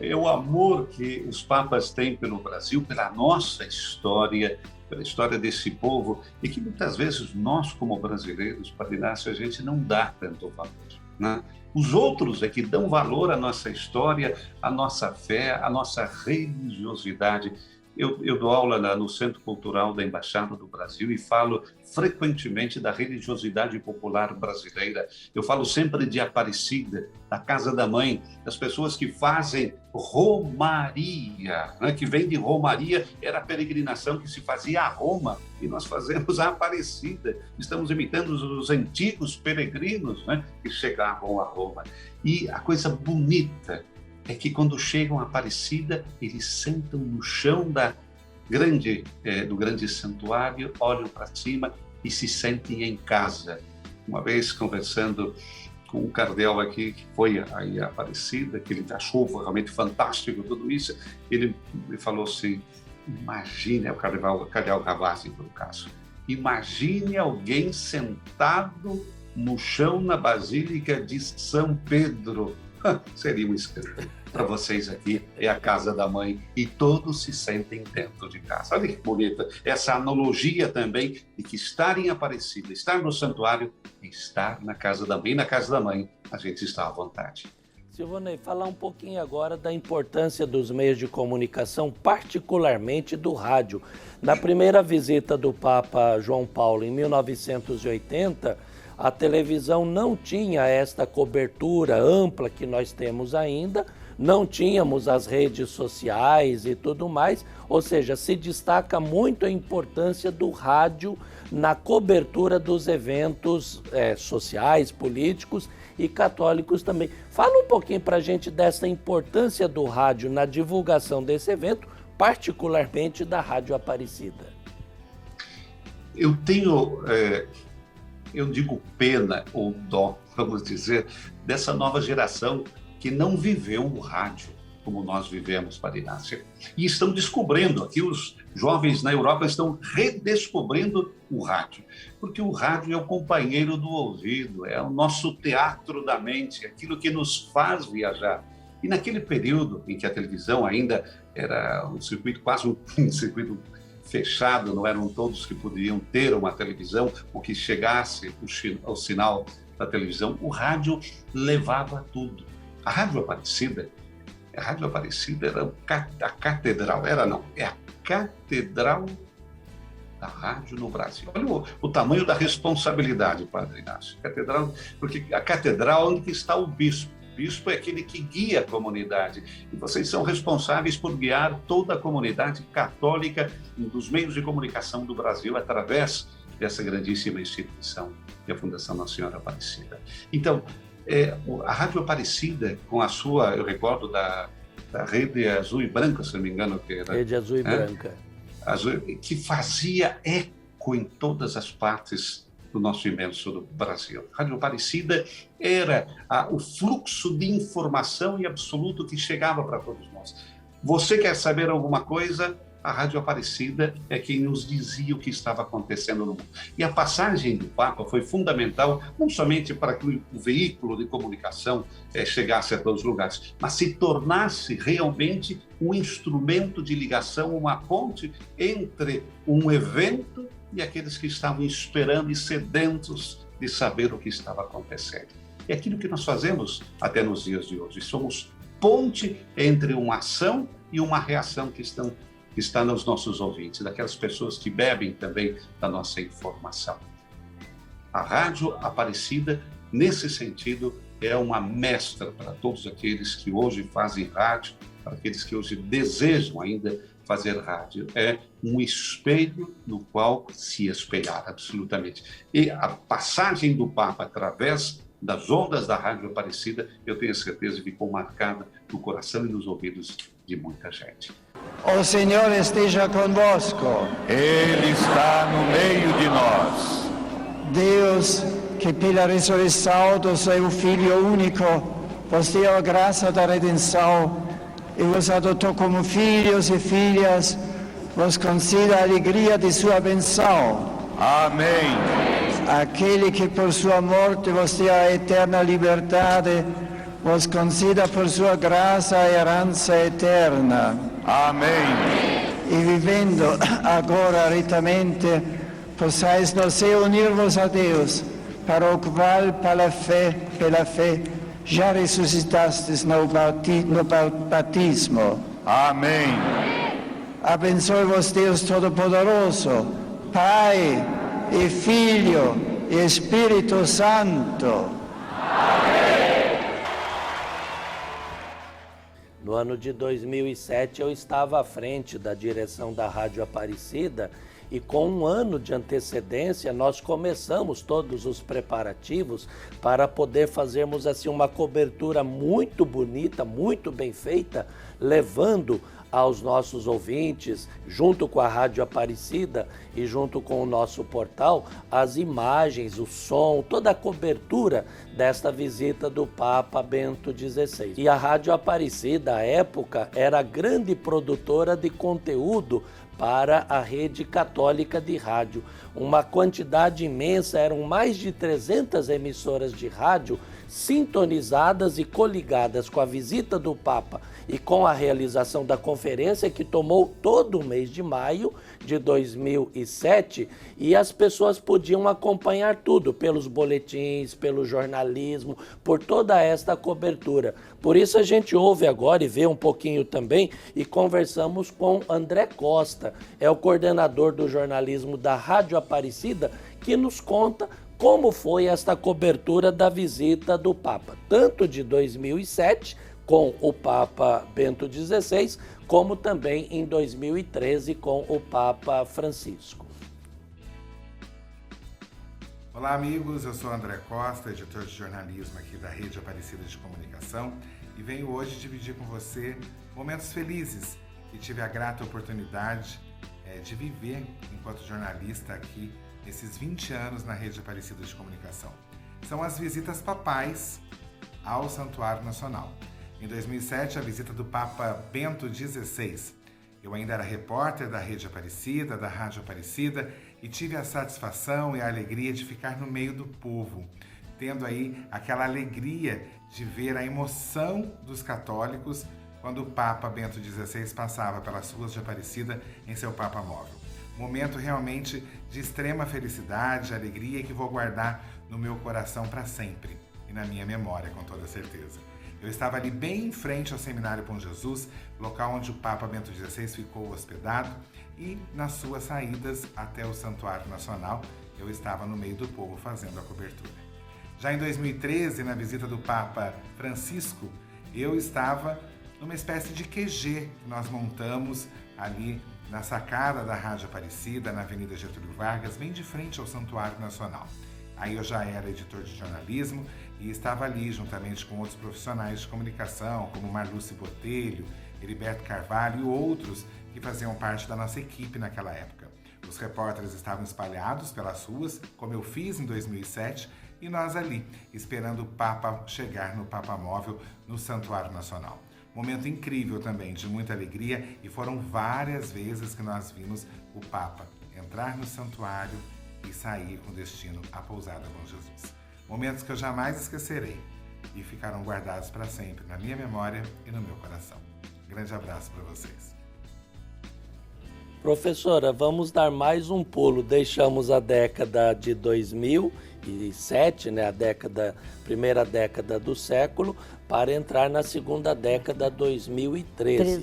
é o amor que os papas têm pelo Brasil, pela nossa história, pela história desse povo, e que muitas vezes nós, como brasileiros, Padre Inácio, a gente não dá tanto valor, né? Os outros é que dão valor à nossa história, à nossa fé, à nossa religiosidade. Eu dou aula no Centro Cultural da Embaixada do Brasil e falo frequentemente da religiosidade popular brasileira. Eu falo sempre de Aparecida, da Casa da Mãe, das pessoas que fazem romaria, né? Que vem de romaria, era a peregrinação que se fazia a Roma, e nós fazemos a Aparecida. Estamos imitando os antigos peregrinos, né? Que chegavam a Roma. E a coisa bonita é que quando chegam a Aparecida, eles sentam no chão do grande santuário, olham para cima e se sentem em casa. Uma vez conversando com um cardeal aqui, que foi aí a Aparecida, que ele achou realmente fantástico tudo isso, ele me falou assim, imagine, é o cardeal Ravasi, por caso, imagine alguém sentado no chão na Basílica de São Pedro. Seria um escândalo. Para vocês aqui é a casa da mãe e todos se sentem dentro de casa. Olha que bonita essa analogia também de que estar em Aparecida, estar no santuário, é estar na casa da mãe. E na casa da mãe a gente está à vontade. Silvonei, falar um pouquinho agora da importância dos meios de comunicação, particularmente do rádio. Na primeira visita do Papa João Paulo em 1980, a televisão não tinha esta cobertura ampla que nós temos ainda, não tínhamos as redes sociais e tudo mais, ou seja, se destaca muito a importância do rádio na cobertura dos eventos sociais, políticos e católicos também. Fala um pouquinho para a gente dessa importância do rádio na divulgação desse evento, particularmente da Rádio Aparecida. Eu tenho... eu digo pena ou dó, vamos dizer, dessa nova geração que não viveu o rádio como nós vivemos, Padre Inácio. E estão descobrindo, aqui os jovens na Europa estão redescobrindo o rádio, porque o rádio é o companheiro do ouvido, é o nosso teatro da mente, aquilo que nos faz viajar. E naquele período em que a televisão ainda era um circuito, quase um circuito fechado, não eram todos que poderiam ter uma televisão, ou que chegasse o sinal da televisão, o rádio levava tudo. A Rádio Aparecida era a catedral, é a catedral da rádio no Brasil. Olha o tamanho da responsabilidade, Padre Inácio. Catedral, porque a catedral é onde está o bispo. O bispo é aquele que guia a comunidade. E vocês são responsáveis por guiar toda a comunidade católica dos meios de comunicação do Brasil através dessa grandíssima instituição, que é a Fundação Nossa Senhora Aparecida. Então, a Rádio Aparecida, com a sua, eu recordo da Rede Azul e Branca, se não me engano, que era... Rede Azul e Branca. que fazia eco em todas as partes do nosso imenso Brasil. A Rádio Aparecida era o fluxo de informação e absoluto que chegava para todos nós. Você quer saber alguma coisa? A Rádio Aparecida é quem nos dizia o que estava acontecendo no mundo. E a passagem do Papa foi fundamental, não somente para que o veículo de comunicação chegasse a todos os lugares, mas se tornasse realmente um instrumento de ligação, uma ponte entre um evento e aqueles que estavam esperando e sedentos de saber o que estava acontecendo. É aquilo que nós fazemos até nos dias de hoje. Somos ponte entre uma ação e uma reação que está nos nossos ouvintes, daquelas pessoas que bebem também da nossa informação. A Rádio Aparecida, nesse sentido, é uma mestra para todos aqueles que hoje fazem rádio, para aqueles que hoje desejam ainda fazer rádio. É um espelho no qual se espelhar, absolutamente. E a passagem do Papa através das ondas da Rádio Aparecida, eu tenho certeza que ficou marcada no coração e nos ouvidos de muita gente. O Senhor esteja convosco. Ele está no meio de nós. Deus, que pela ressurreição do seu Filho único, vos deu a graça da redenção e vos adotou como filhos e filhas, vos conceda a alegria de sua benção. Amém. Aquele que por sua morte vos deu a eterna liberdade, vos conceda por sua graça a herança eterna. Amém. E vivendo agora retamente, possais no céu unir-vos a Deus, para o qual, pela fé, já ressuscitastes no batismo. Amém. Abençoe-vos Deus Todo-Poderoso, Pai e Filho e Espírito Santo. No ano de 2007, eu estava à frente da direção da Rádio Aparecida e com um ano de antecedência nós começamos todos os preparativos para poder fazermos assim uma cobertura muito bonita, muito bem feita, levando aos nossos ouvintes, junto com a Rádio Aparecida e junto com o nosso portal, as imagens, o som, toda a cobertura desta visita do Papa Bento XVI. E a Rádio Aparecida, à época, era a grande produtora de conteúdo para a rede católica de rádio. Uma quantidade imensa, eram mais de 300 emissoras de rádio sintonizadas e coligadas com a visita do Papa e com a realização da conferência que tomou todo o mês de maio de 2007, e as pessoas podiam acompanhar tudo pelos boletins, pelo jornalismo, por toda esta cobertura. Por isso a gente ouve agora e vê um pouquinho também e conversamos com André Costa, é o coordenador do jornalismo da Rádio Aparecida, que nos conta como foi esta cobertura da visita do Papa, tanto de 2007, com o Papa Bento XVI, como também em 2013 com o Papa Francisco. Olá amigos, eu sou André Costa, editor de jornalismo aqui da Rede Aparecida de Comunicação, e venho hoje dividir com você momentos felizes que tive a grata oportunidade de viver enquanto jornalista aqui nesses 20 anos na Rede Aparecida de Comunicação. São as visitas papais ao Santuário Nacional. Em 2007, a visita do Papa Bento XVI. Eu ainda era repórter da Rede Aparecida, da Rádio Aparecida, e tive a satisfação e a alegria de ficar no meio do povo, tendo aí aquela alegria de ver a emoção dos católicos quando o Papa Bento XVI passava pelas ruas de Aparecida em seu Papa Móvel. Momento realmente de extrema felicidade, alegria, que vou guardar no meu coração para sempre e na minha memória, com toda certeza. Eu estava ali bem em frente ao Seminário Bom Jesus, local onde o Papa Bento XVI ficou hospedado, e nas suas saídas até o Santuário Nacional, eu estava no meio do povo fazendo a cobertura. Já em 2013, na visita do Papa Francisco, eu estava numa espécie de QG que nós montamos ali na sacada da Rádio Aparecida, na Avenida Getúlio Vargas, bem de frente ao Santuário Nacional. Aí eu já era editor de jornalismo e estava ali juntamente com outros profissionais de comunicação, como Marluce Botelho, Heriberto Carvalho e outros, que que faziam parte da nossa equipe naquela época. Os repórteres estavam espalhados pelas ruas, como eu fiz em 2007, e nós ali, esperando o Papa chegar no Papa Móvel no Santuário Nacional. Momento incrível também, de muita alegria, e foram várias vezes que nós vimos o Papa entrar no santuário e sair com destino à pousada com Jesus. Momentos que eu jamais esquecerei e ficaram guardados para sempre na minha memória e no meu coração. Grande abraço para vocês. Professora, vamos dar mais um pulo. Deixamos a década de 2007, né, primeira década do século, para entrar na segunda década, 2013.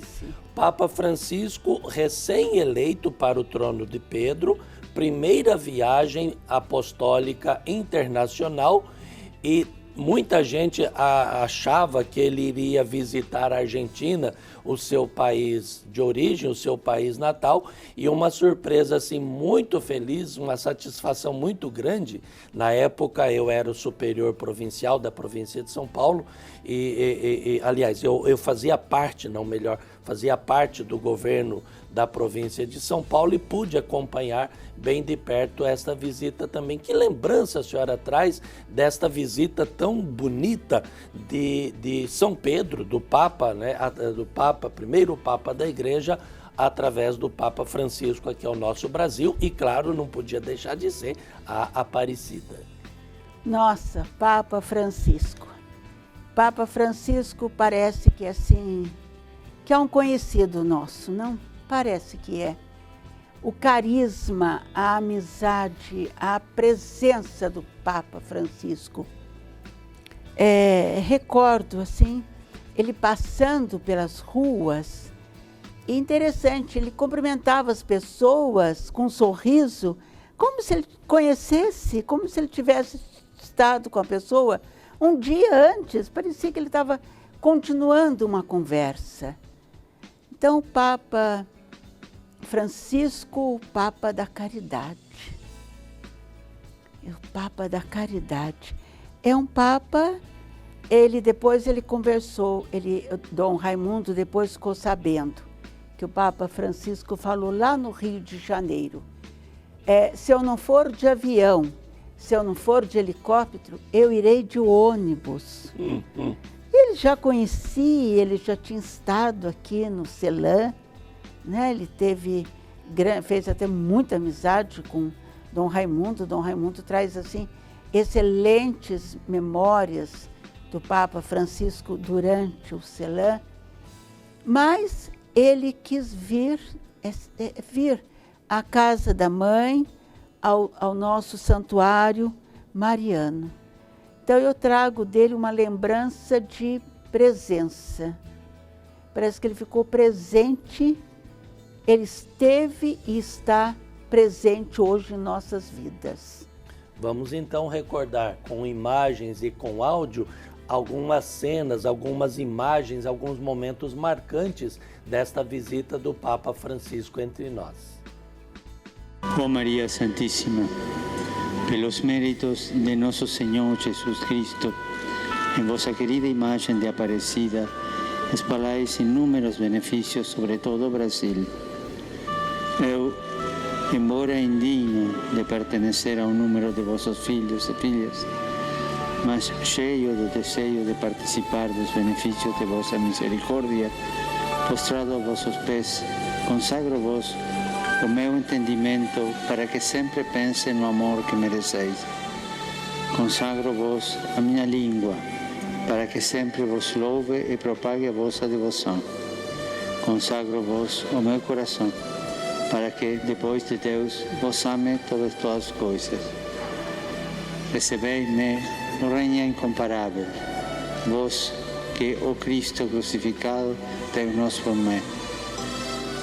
Papa Francisco, recém-eleito para o trono de Pedro, primeira viagem apostólica internacional, e muita gente achava que ele iria visitar a Argentina, o seu país de origem, o seu país natal, e uma surpresa assim muito feliz, uma satisfação muito grande. Na época eu era o superior provincial da província de São Paulo aliás, eu fazia parte, fazia parte do governo da província de São Paulo e pude acompanhar bem de perto esta visita também. Que lembrança a senhora traz desta visita tão bonita de São Pedro, do Papa, né, primeiro Papa da Igreja, através do Papa Francisco aqui ao nosso Brasil, e claro, não podia deixar de ser a Aparecida. Nossa, Papa Francisco. Papa Francisco parece que que é um conhecido nosso, não? Parece que é. O carisma, a amizade, a presença do Papa Francisco. Recordo, ele passando pelas ruas, e interessante, ele cumprimentava as pessoas com um sorriso, como se ele conhecesse, como se ele tivesse estado com a pessoa um dia antes, parecia que ele estava continuando uma conversa. Então, o Papa Francisco, o Papa da Caridade. O Papa da Caridade. É um Papa, depois ele conversou, Dom Raimundo depois ficou sabendo que o Papa Francisco falou lá no Rio de Janeiro, se eu não for de avião, se eu não for de helicóptero, eu irei de ônibus. Ele já conhecia, ele já tinha estado aqui no Celan, né? Ele fez até muita amizade com Dom Raimundo. Dom Raimundo traz excelentes memórias do Papa Francisco durante o Celan, mas ele quis vir à casa da mãe, ao nosso santuário mariano. Então eu trago dele uma lembrança de presença. Parece que ele ficou presente, ele esteve e está presente hoje em nossas vidas. Vamos então recordar com imagens e com áudio algumas cenas, algumas imagens, alguns momentos marcantes desta visita do Papa Francisco entre nós. Oh María Santísima, pelos méritos de nosso Senhor Jesus Cristo, em vossa querida imagem de Aparecida, espalhais inúmeros benefícios sobre todo o Brasil. Eu, embora indigno de pertencer ao número de vossos filhos e filhas, mas cheio do desejo de participar dos benefícios de vossa misericórdia, postrado a vossos pés, consagro-vos o meu entendimento para que sempre pense no amor que mereceis. Consagro-vos a minha língua para que sempre vos louve e propague a vossa devoção. Consagro-vos o meu coração para que, depois de Deus, vos ame todas as coisas. Recebei-me no reino incomparável, vós que o Cristo crucificado Deus-nos por mim.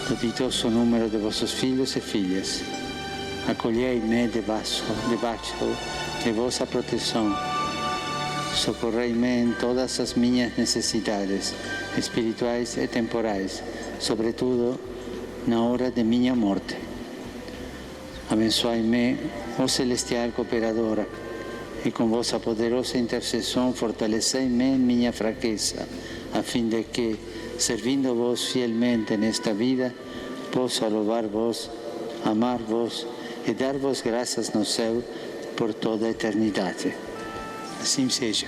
Do ditoso número de vossos filhos e filhas, acolhei-me debaixo de vossa proteção, socorrei-me em todas as minhas necessidades espirituais e temporais, sobretudo na hora de minha morte. Abençoai-me, ó celestial cooperadora, e com vossa poderosa intercessão fortalecei-me em minha fraqueza, a fim de que, servindo-vos fielmente nesta vida, possa louvar-vos, amar-vos e dar-vos graças no céu por toda a eternidade. Assim seja.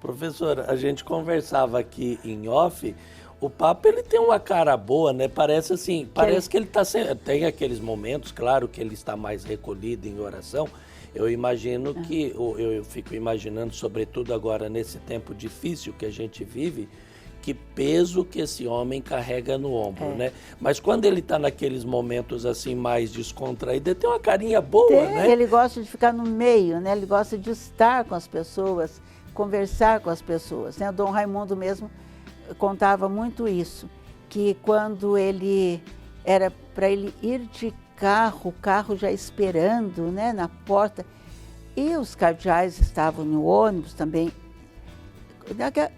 Professor, a gente conversava aqui em off, o Papa ele tem uma cara boa, né? Parece assim, parece que ele está tem aqueles momentos, claro que ele está mais recolhido em oração. Eu imagino que, eu fico imaginando, sobretudo agora nesse tempo difícil que a gente vive, que peso que esse homem carrega no ombro, né? Mas quando ele está naqueles momentos assim mais descontraído, ele tem uma carinha boa, né? Ele gosta de ficar no meio, né? Ele gosta de estar com as pessoas, conversar com as pessoas, né? O Dom Raimundo mesmo contava muito isso, que quando ele era para ele ir de carro, o carro já esperando, né, na porta, e os cardeais estavam no ônibus também,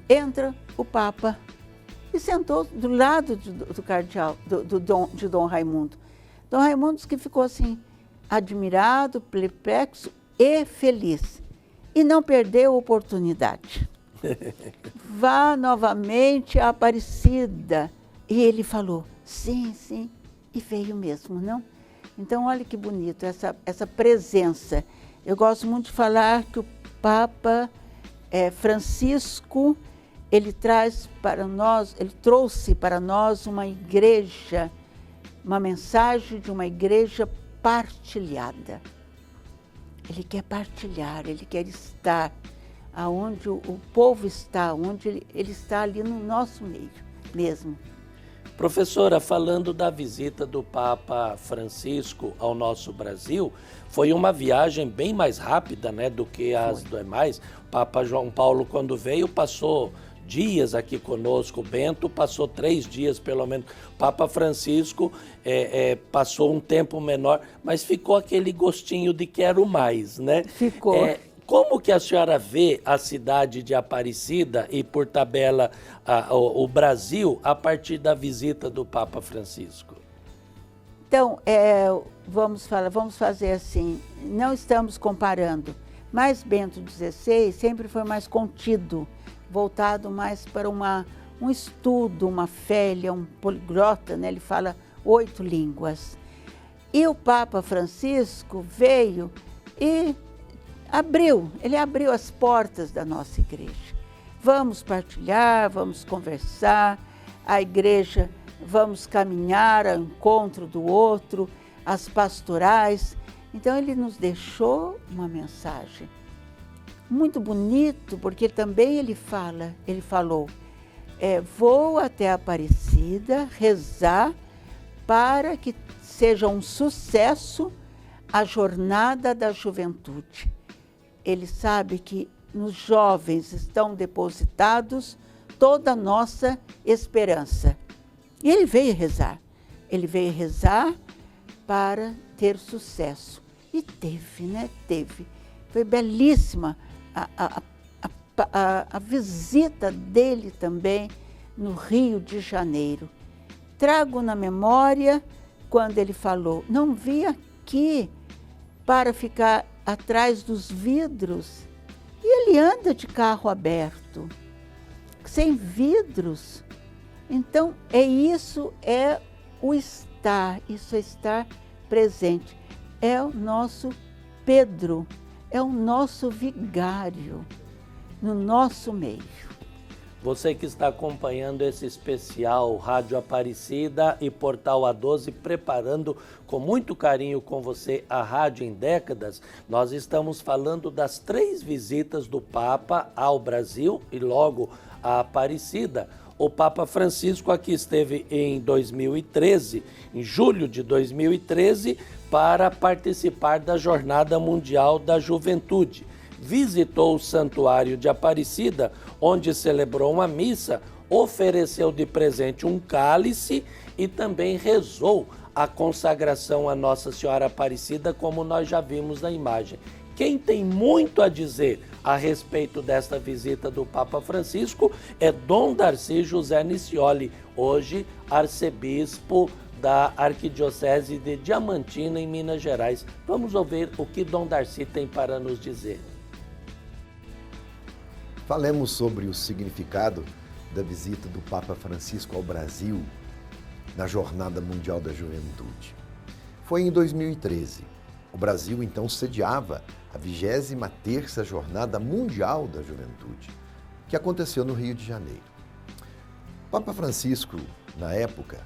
entra o Papa e sentou do lado do cardeal, de Dom Raimundo. Dom Raimundo que ficou assim, admirado, perplexo e feliz. E não perdeu a oportunidade. Vá novamente à Aparecida. E ele falou, sim, sim, e veio mesmo, não? Então, olha que bonito essa presença. Eu gosto muito de falar que o Papa Francisco, ele trouxe para nós uma igreja, uma mensagem de uma igreja partilhada. Ele quer partilhar, ele quer estar aonde o povo está, onde ele está ali no nosso meio mesmo. Professora, falando da visita do Papa Francisco ao nosso Brasil, foi uma viagem bem mais rápida, né, do que as demais. O Papa João Paulo, quando veio, passou dias aqui conosco. O Bento passou 3 dias, pelo menos. O Papa Francisco passou um tempo menor, mas ficou aquele gostinho de quero mais, né? Ficou. Como que a senhora vê a cidade de Aparecida e, por tabela, o Brasil, a partir da visita do Papa Francisco? Então, vamos fazer assim, não estamos comparando, mas Bento XVI sempre foi mais contido, voltado mais para um estudo, uma fé, ele é um poliglota, né? Ele fala 8 línguas. E o Papa Francisco veio e ele abriu as portas da nossa igreja. Vamos partilhar, vamos conversar, a igreja, vamos caminhar ao encontro do outro, as pastorais. Então ele nos deixou uma mensagem muito bonito, porque também ele falou, vou até a Aparecida rezar para que seja um sucesso a jornada da juventude. Ele sabe que nos jovens estão depositados toda a nossa esperança. E ele veio rezar para ter sucesso. E teve, né? Teve. Foi belíssima a visita dele também no Rio de Janeiro. Trago na memória quando ele falou, não vim aqui para ficar atrás dos vidros. E ele anda de carro aberto, sem vidros. Então, isso é o estar, isso é estar presente. É o nosso Pedro, é o nosso vigário no nosso meio. Você que está acompanhando esse especial Rádio Aparecida e Portal A12, preparando com muito carinho com você a Rádio em Décadas, nós estamos falando das 3 visitas do Papa ao Brasil e logo à Aparecida. O Papa Francisco aqui esteve em 2013, em julho de 2013, para participar da Jornada Mundial da Juventude. Visitou o Santuário de Aparecida, onde celebrou uma missa, ofereceu de presente um cálice e também rezou a consagração a Nossa Senhora Aparecida, como nós já vimos na imagem. Quem tem muito a dizer a respeito desta visita do Papa Francisco é Dom Darcy José Nicioli, hoje arcebispo da Arquidiocese de Diamantina, em Minas Gerais. Vamos ouvir o que Dom Darcy tem para nos dizer. Falemos sobre o significado da visita do Papa Francisco ao Brasil. na Jornada Mundial da Juventude. Foi em 2013. O Brasil, então, sediava a 23ª Jornada Mundial da Juventude, que aconteceu no Rio de Janeiro. O Papa Francisco, na época,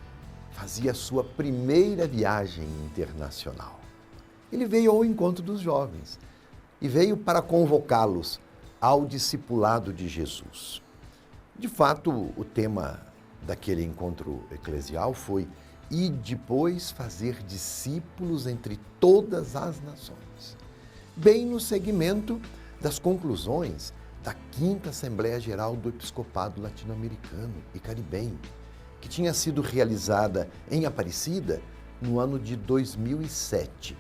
fazia a sua primeira viagem internacional. Ele veio ao encontro dos jovens e veio para convocá-los ao discipulado de Jesus. De fato, o tema daquele encontro eclesial foi "Ide, pois, fazer discípulos entre todas as nações", bem no segmento das conclusões da 5ª Assembleia Geral do Episcopado Latino-Americano e Caribenho, que tinha sido realizada em Aparecida no ano de 2007,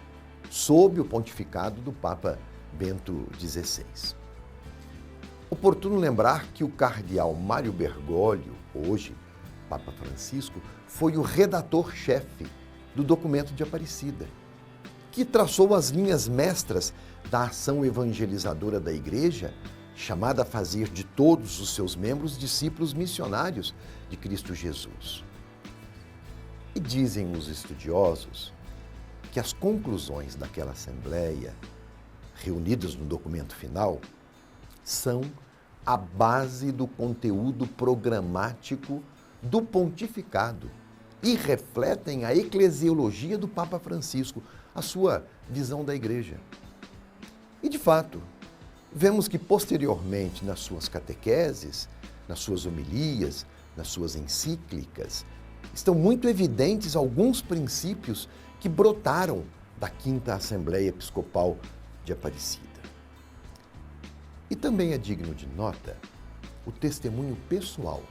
sob o pontificado do Papa Bento XVI. Oportuno lembrar que o cardeal Mário Bergoglio, hoje Papa Francisco, foi o redator-chefe do documento de Aparecida, que traçou as linhas mestras da ação evangelizadora da Igreja, chamada a fazer de todos os seus membros discípulos missionários de Cristo Jesus. E dizem os estudiosos que as conclusões daquela assembleia, reunidas no documento final, são a base do conteúdo programático do pontificado e refletem a eclesiologia do Papa Francisco, a sua visão da Igreja. E, de fato, vemos que posteriormente nas suas catequeses, nas suas homilias, nas suas encíclicas, estão muito evidentes alguns princípios que brotaram da 5ª Assembleia Episcopal de Aparecida. E também é digno de nota o testemunho pessoal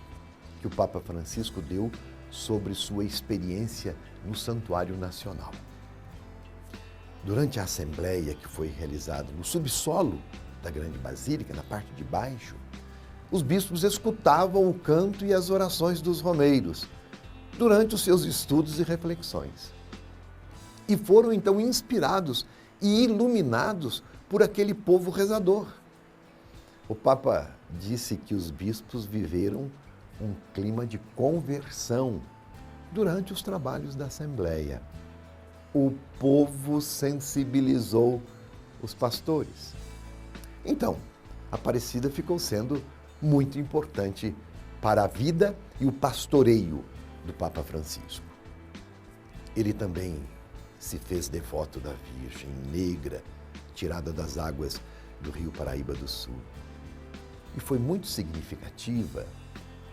que o Papa Francisco deu sobre sua experiência no Santuário Nacional. Durante a assembleia que foi realizada no subsolo da Grande Basílica, na parte de baixo, os bispos escutavam o canto e as orações dos romeiros durante os seus estudos e reflexões. E foram então inspirados e iluminados por aquele povo rezador. O Papa disse que os bispos viveram um clima de conversão durante os trabalhos da Assembleia. O povo sensibilizou os pastores. Então, Aparecida ficou sendo muito importante para a vida e o pastoreio do Papa Francisco. Ele também se fez devoto da Virgem Negra, tirada das águas do Rio Paraíba do Sul. E foi muito significativa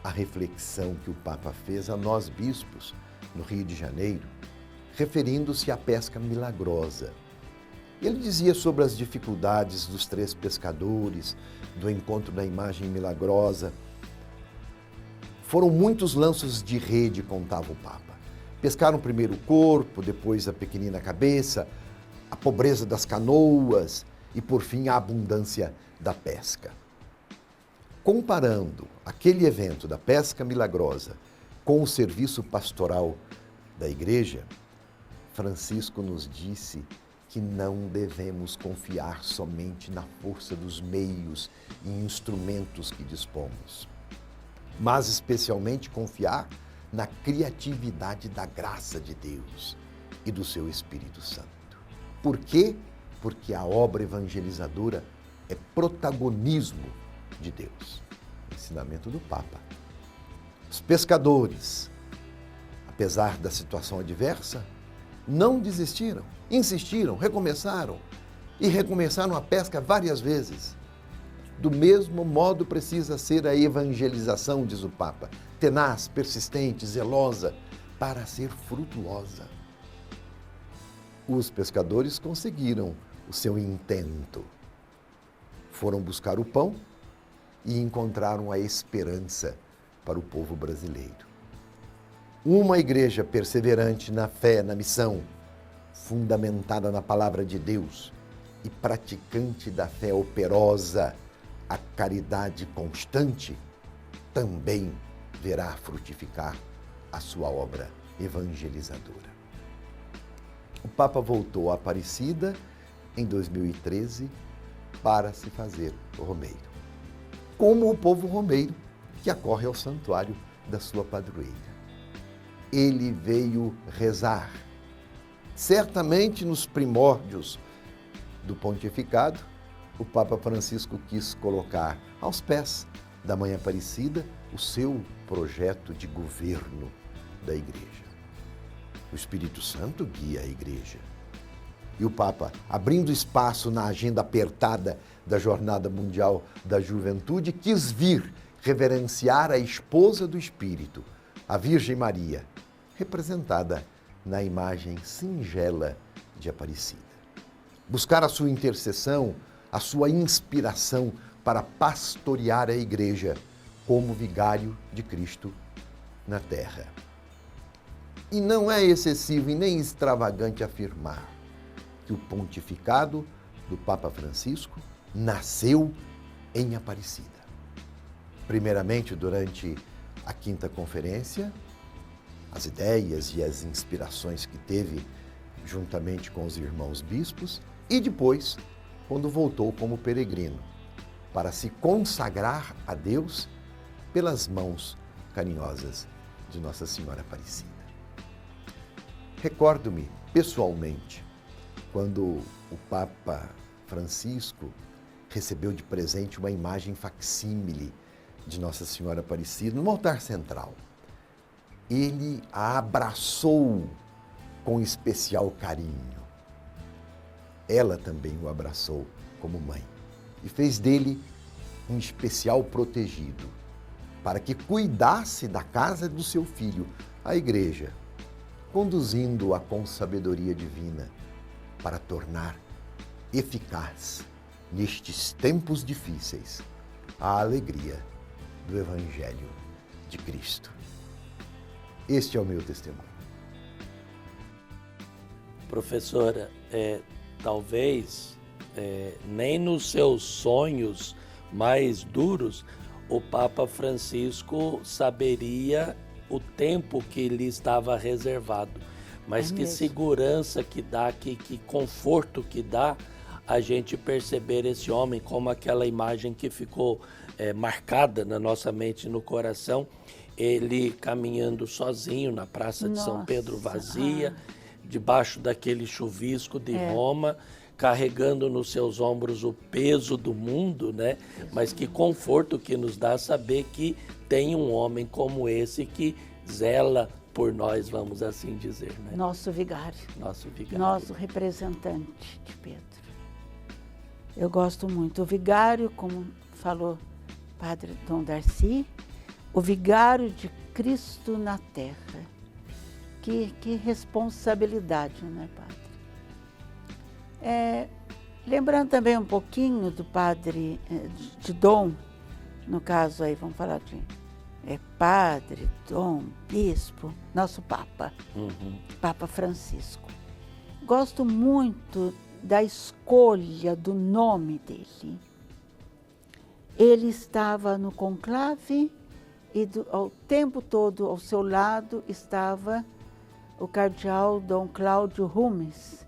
a reflexão que o Papa fez a nós bispos no Rio de Janeiro, referindo-se à pesca milagrosa. Ele dizia sobre as dificuldades dos 3 pescadores, do encontro da imagem milagrosa. Foram muitos lanços de rede, contava o Papa. Pescaram primeiro o corpo, depois a pequenina cabeça, a pobreza das canoas e, por fim, a abundância da pesca. Comparando aquele evento da pesca milagrosa com o serviço pastoral da Igreja, Francisco nos disse que não devemos confiar somente na força dos meios e instrumentos que dispomos, mas especialmente confiar na criatividade da graça de Deus e do seu Espírito Santo. Por quê? Porque a obra evangelizadora é protagonismo de Deus. Ensinamento do Papa. Os pescadores, apesar da situação adversa, não desistiram, insistiram, recomeçaram a pesca várias vezes. Do mesmo modo precisa ser a evangelização, diz o Papa, tenaz, persistente, zelosa, para ser frutuosa. Os pescadores conseguiram o seu intento. Foram buscar o pão e encontraram a esperança para o povo brasileiro. Uma igreja perseverante na fé, na missão, fundamentada na palavra de Deus e praticante da fé operosa, a caridade constante, também verá frutificar a sua obra evangelizadora. O Papa voltou a Aparecida em 2013 para se fazer romeiro, como o povo romeiro que acorre ao santuário da sua padroeira. ele veio rezar. Certamente nos primórdios do pontificado, o Papa Francisco quis colocar aos pés da Mãe Aparecida o seu projeto de governo da Igreja. O Espírito Santo guia a Igreja. E o Papa, abrindo espaço na agenda apertada da Jornada Mundial da Juventude, quis vir reverenciar a esposa do Espírito, a Virgem Maria, representada na imagem singela de Aparecida. Buscar a sua intercessão, a sua inspiração para pastorear a Igreja como vigário de Cristo na terra. E não é excessivo e nem extravagante afirmar que o pontificado do Papa Francisco nasceu em Aparecida. Primeiramente, durante a Quinta Conferência, as ideias e as inspirações que teve juntamente com os irmãos bispos, e depois, quando voltou como peregrino, para se consagrar a Deus pelas mãos carinhosas de Nossa Senhora Aparecida. Recordo-me pessoalmente quando o Papa Francisco recebeu de presente uma imagem facsímile de Nossa Senhora Aparecida no altar central. Ele a abraçou com especial carinho. Ela também o abraçou como mãe e fez dele um especial protegido para que cuidasse da casa do seu filho, a Igreja, conduzindo-a com sabedoria divina para tornar eficaz, nestes tempos difíceis, a alegria do Evangelho de Cristo. Este é o meu testemunho. Professora, talvez nem nos seus sonhos mais duros o Papa Francisco saberia o tempo que lhe estava reservado, mas que segurança que dá, que conforto que dá a gente perceber esse homem como aquela imagem que ficou marcada na nossa mente e no coração, ele caminhando sozinho na Praça de São Pedro vazia, debaixo daquele chuvisco de Roma, carregando nos seus ombros o peso do mundo, né? Mas que conforto que nos dá saber que tem um homem como esse que zela por nós, vamos assim dizer, né? Nosso vigário. Nosso vigário. Nosso representante de Pedro. Eu gosto muito. O vigário, como falou Padre Dom Darcy, o vigário de Cristo na terra. Que responsabilidade, né, Padre? Lembrando também um pouquinho do Padre de Dom, no caso aí, vamos falar de Padre, Dom, Bispo, nosso Papa, Papa Francisco. Gosto muito da escolha do nome dele. Ele estava no conclave e ao tempo todo ao seu lado estava o cardeal Dom Cláudio Rumes,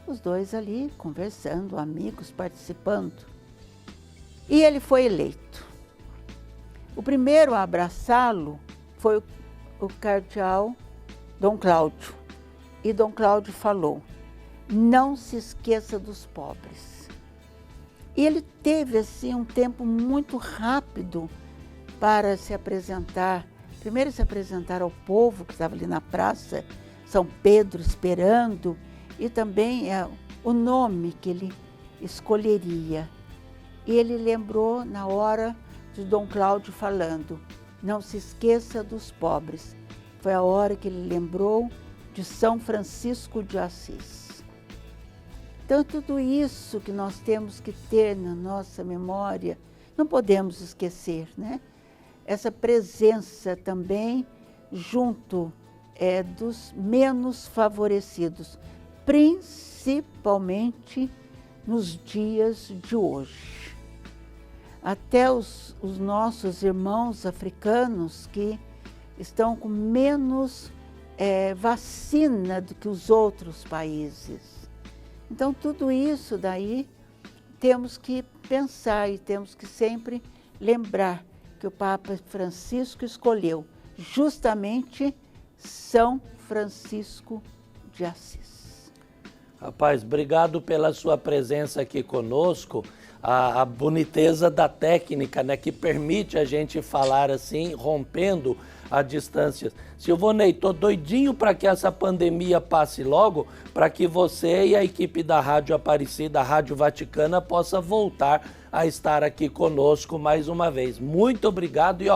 os dois ali conversando, amigos, participando. E ele foi eleito. O primeiro a abraçá-lo foi o cardeal Dom Cláudio. E Dom Cláudio falou: não se esqueça dos pobres. E ele teve assim um tempo muito rápido para se apresentar. Primeiro se apresentar ao povo que estava ali na praça São Pedro esperando, e também o nome que ele escolheria. E ele lembrou na hora de Dom Cláudio falando: não se esqueça dos pobres. Foi a hora que ele lembrou de São Francisco de Assis. Então, tudo isso que nós temos que ter na nossa memória, não podemos esquecer, né? Essa presença também junto dos menos favorecidos, principalmente nos dias de hoje. Até os nossos irmãos africanos que estão com menos vacina do que os outros países. Então, tudo isso daí temos que pensar e temos que sempre lembrar que o Papa Francisco escolheu justamente São Francisco de Assis. Rapaz, obrigado pela sua presença aqui conosco. A boniteza da técnica, né, que permite a gente falar assim, rompendo a distância. Silvonei, tô doidinho para que essa pandemia passe logo, para que você e a equipe da Rádio Aparecida, a Rádio Vaticana, possa voltar a estar aqui conosco mais uma vez. Muito obrigado e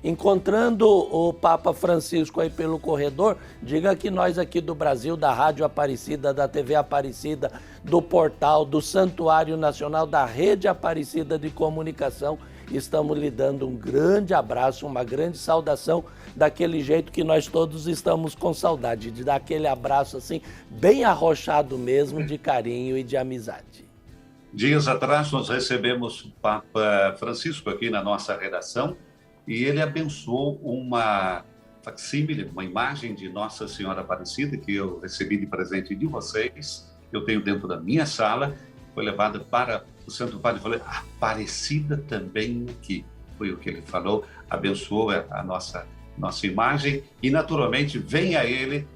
encontrando o Papa Francisco aí pelo corredor, diga que nós aqui do Brasil, da Rádio Aparecida, da TV Aparecida, do portal, do Santuário Nacional, da Rede Aparecida de Comunicação, estamos lhe dando um grande abraço, uma grande saudação, daquele jeito que nós todos estamos com saudade, de dar aquele abraço assim, bem arrochado mesmo, de carinho e de amizade. Dias atrás nós recebemos o Papa Francisco aqui na nossa redação, e ele abençoou uma facsímile, uma imagem de Nossa Senhora Aparecida, que eu recebi de presente de vocês, eu tenho dentro da minha sala, foi levada para o Santo Padre, falou, Aparecida também aqui, foi o que ele falou, abençoou a nossa imagem, e naturalmente vem a ele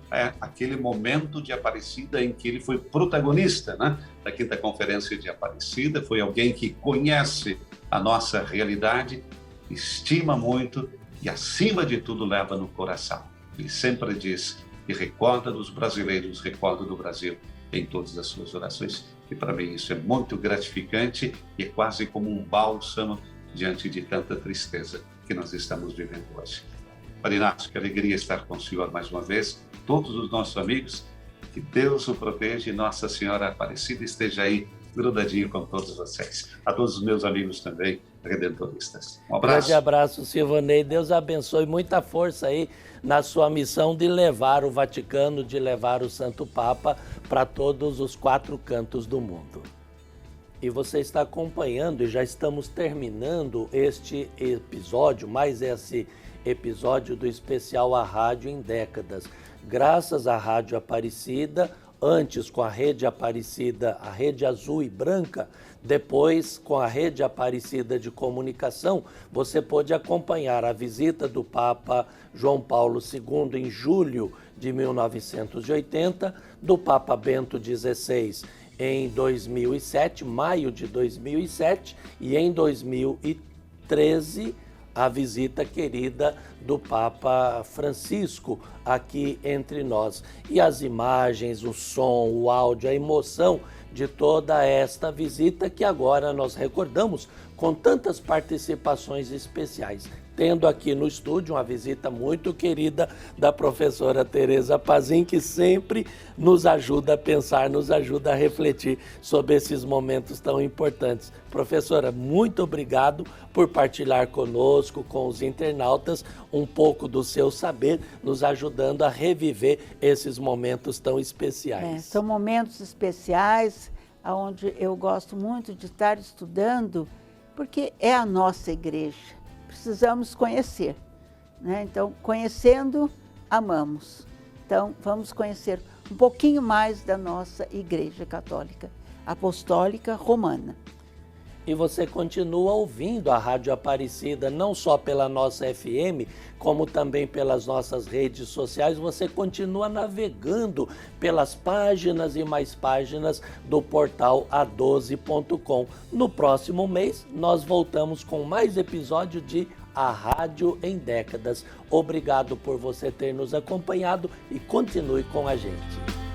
aquele momento de Aparecida em que ele foi protagonista, né, da 5ª Conferência de Aparecida, foi alguém que conhece a nossa realidade, estima muito e, acima de tudo, leva no coração. Ele sempre diz e recorda dos brasileiros, recorda do Brasil em todas as suas orações. E para mim isso é muito gratificante e é quase como um bálsamo diante de tanta tristeza que nós estamos vivendo hoje. Padre Inácio, que alegria estar com o senhor mais uma vez, todos os nossos amigos, que Deus o proteja e Nossa Senhora Aparecida esteja aí grudadinho com todos vocês. A todos os meus amigos também, redentoristas. Um abraço. Grande abraço, Silvonei. Deus abençoe, muita força aí na sua missão de levar o Vaticano, de levar o Santo Papa para todos os 4 cantos do mundo. E você está acompanhando, e já estamos terminando este episódio, mais esse episódio do especial A Rádio em Décadas. Graças à Rádio Aparecida, antes com a Rede Aparecida, a Rede Azul e Branca, depois com a Rede Aparecida de Comunicação, você pôde acompanhar a visita do Papa João Paulo II em julho de 1980, do Papa Bento XVI em 2007, maio de 2007, e em 2013, a visita querida do Papa Francisco aqui entre nós. E as imagens, o som, o áudio, a emoção de toda esta visita que agora nós recordamos com tantas participações especiais. Tendo aqui no estúdio uma visita muito querida da professora Tereza Pazin, que sempre nos ajuda a pensar, nos ajuda a refletir sobre esses momentos tão importantes. Professora, muito obrigado por partilhar conosco, com os internautas, um pouco do seu saber, nos ajudando a reviver esses momentos tão especiais. São momentos especiais, onde eu gosto muito de estar estudando, porque é a nossa igreja. Precisamos conhecer, né? Então, conhecendo, amamos. Então, vamos conhecer um pouquinho mais da nossa Igreja Católica Apostólica Romana. E você continua ouvindo a Rádio Aparecida, não só pela nossa FM, como também pelas nossas redes sociais. Você continua navegando pelas páginas e mais páginas do portal a12.com. No próximo mês, nós voltamos com mais episódio de A Rádio em Décadas. Obrigado por você ter nos acompanhado e continue com a gente.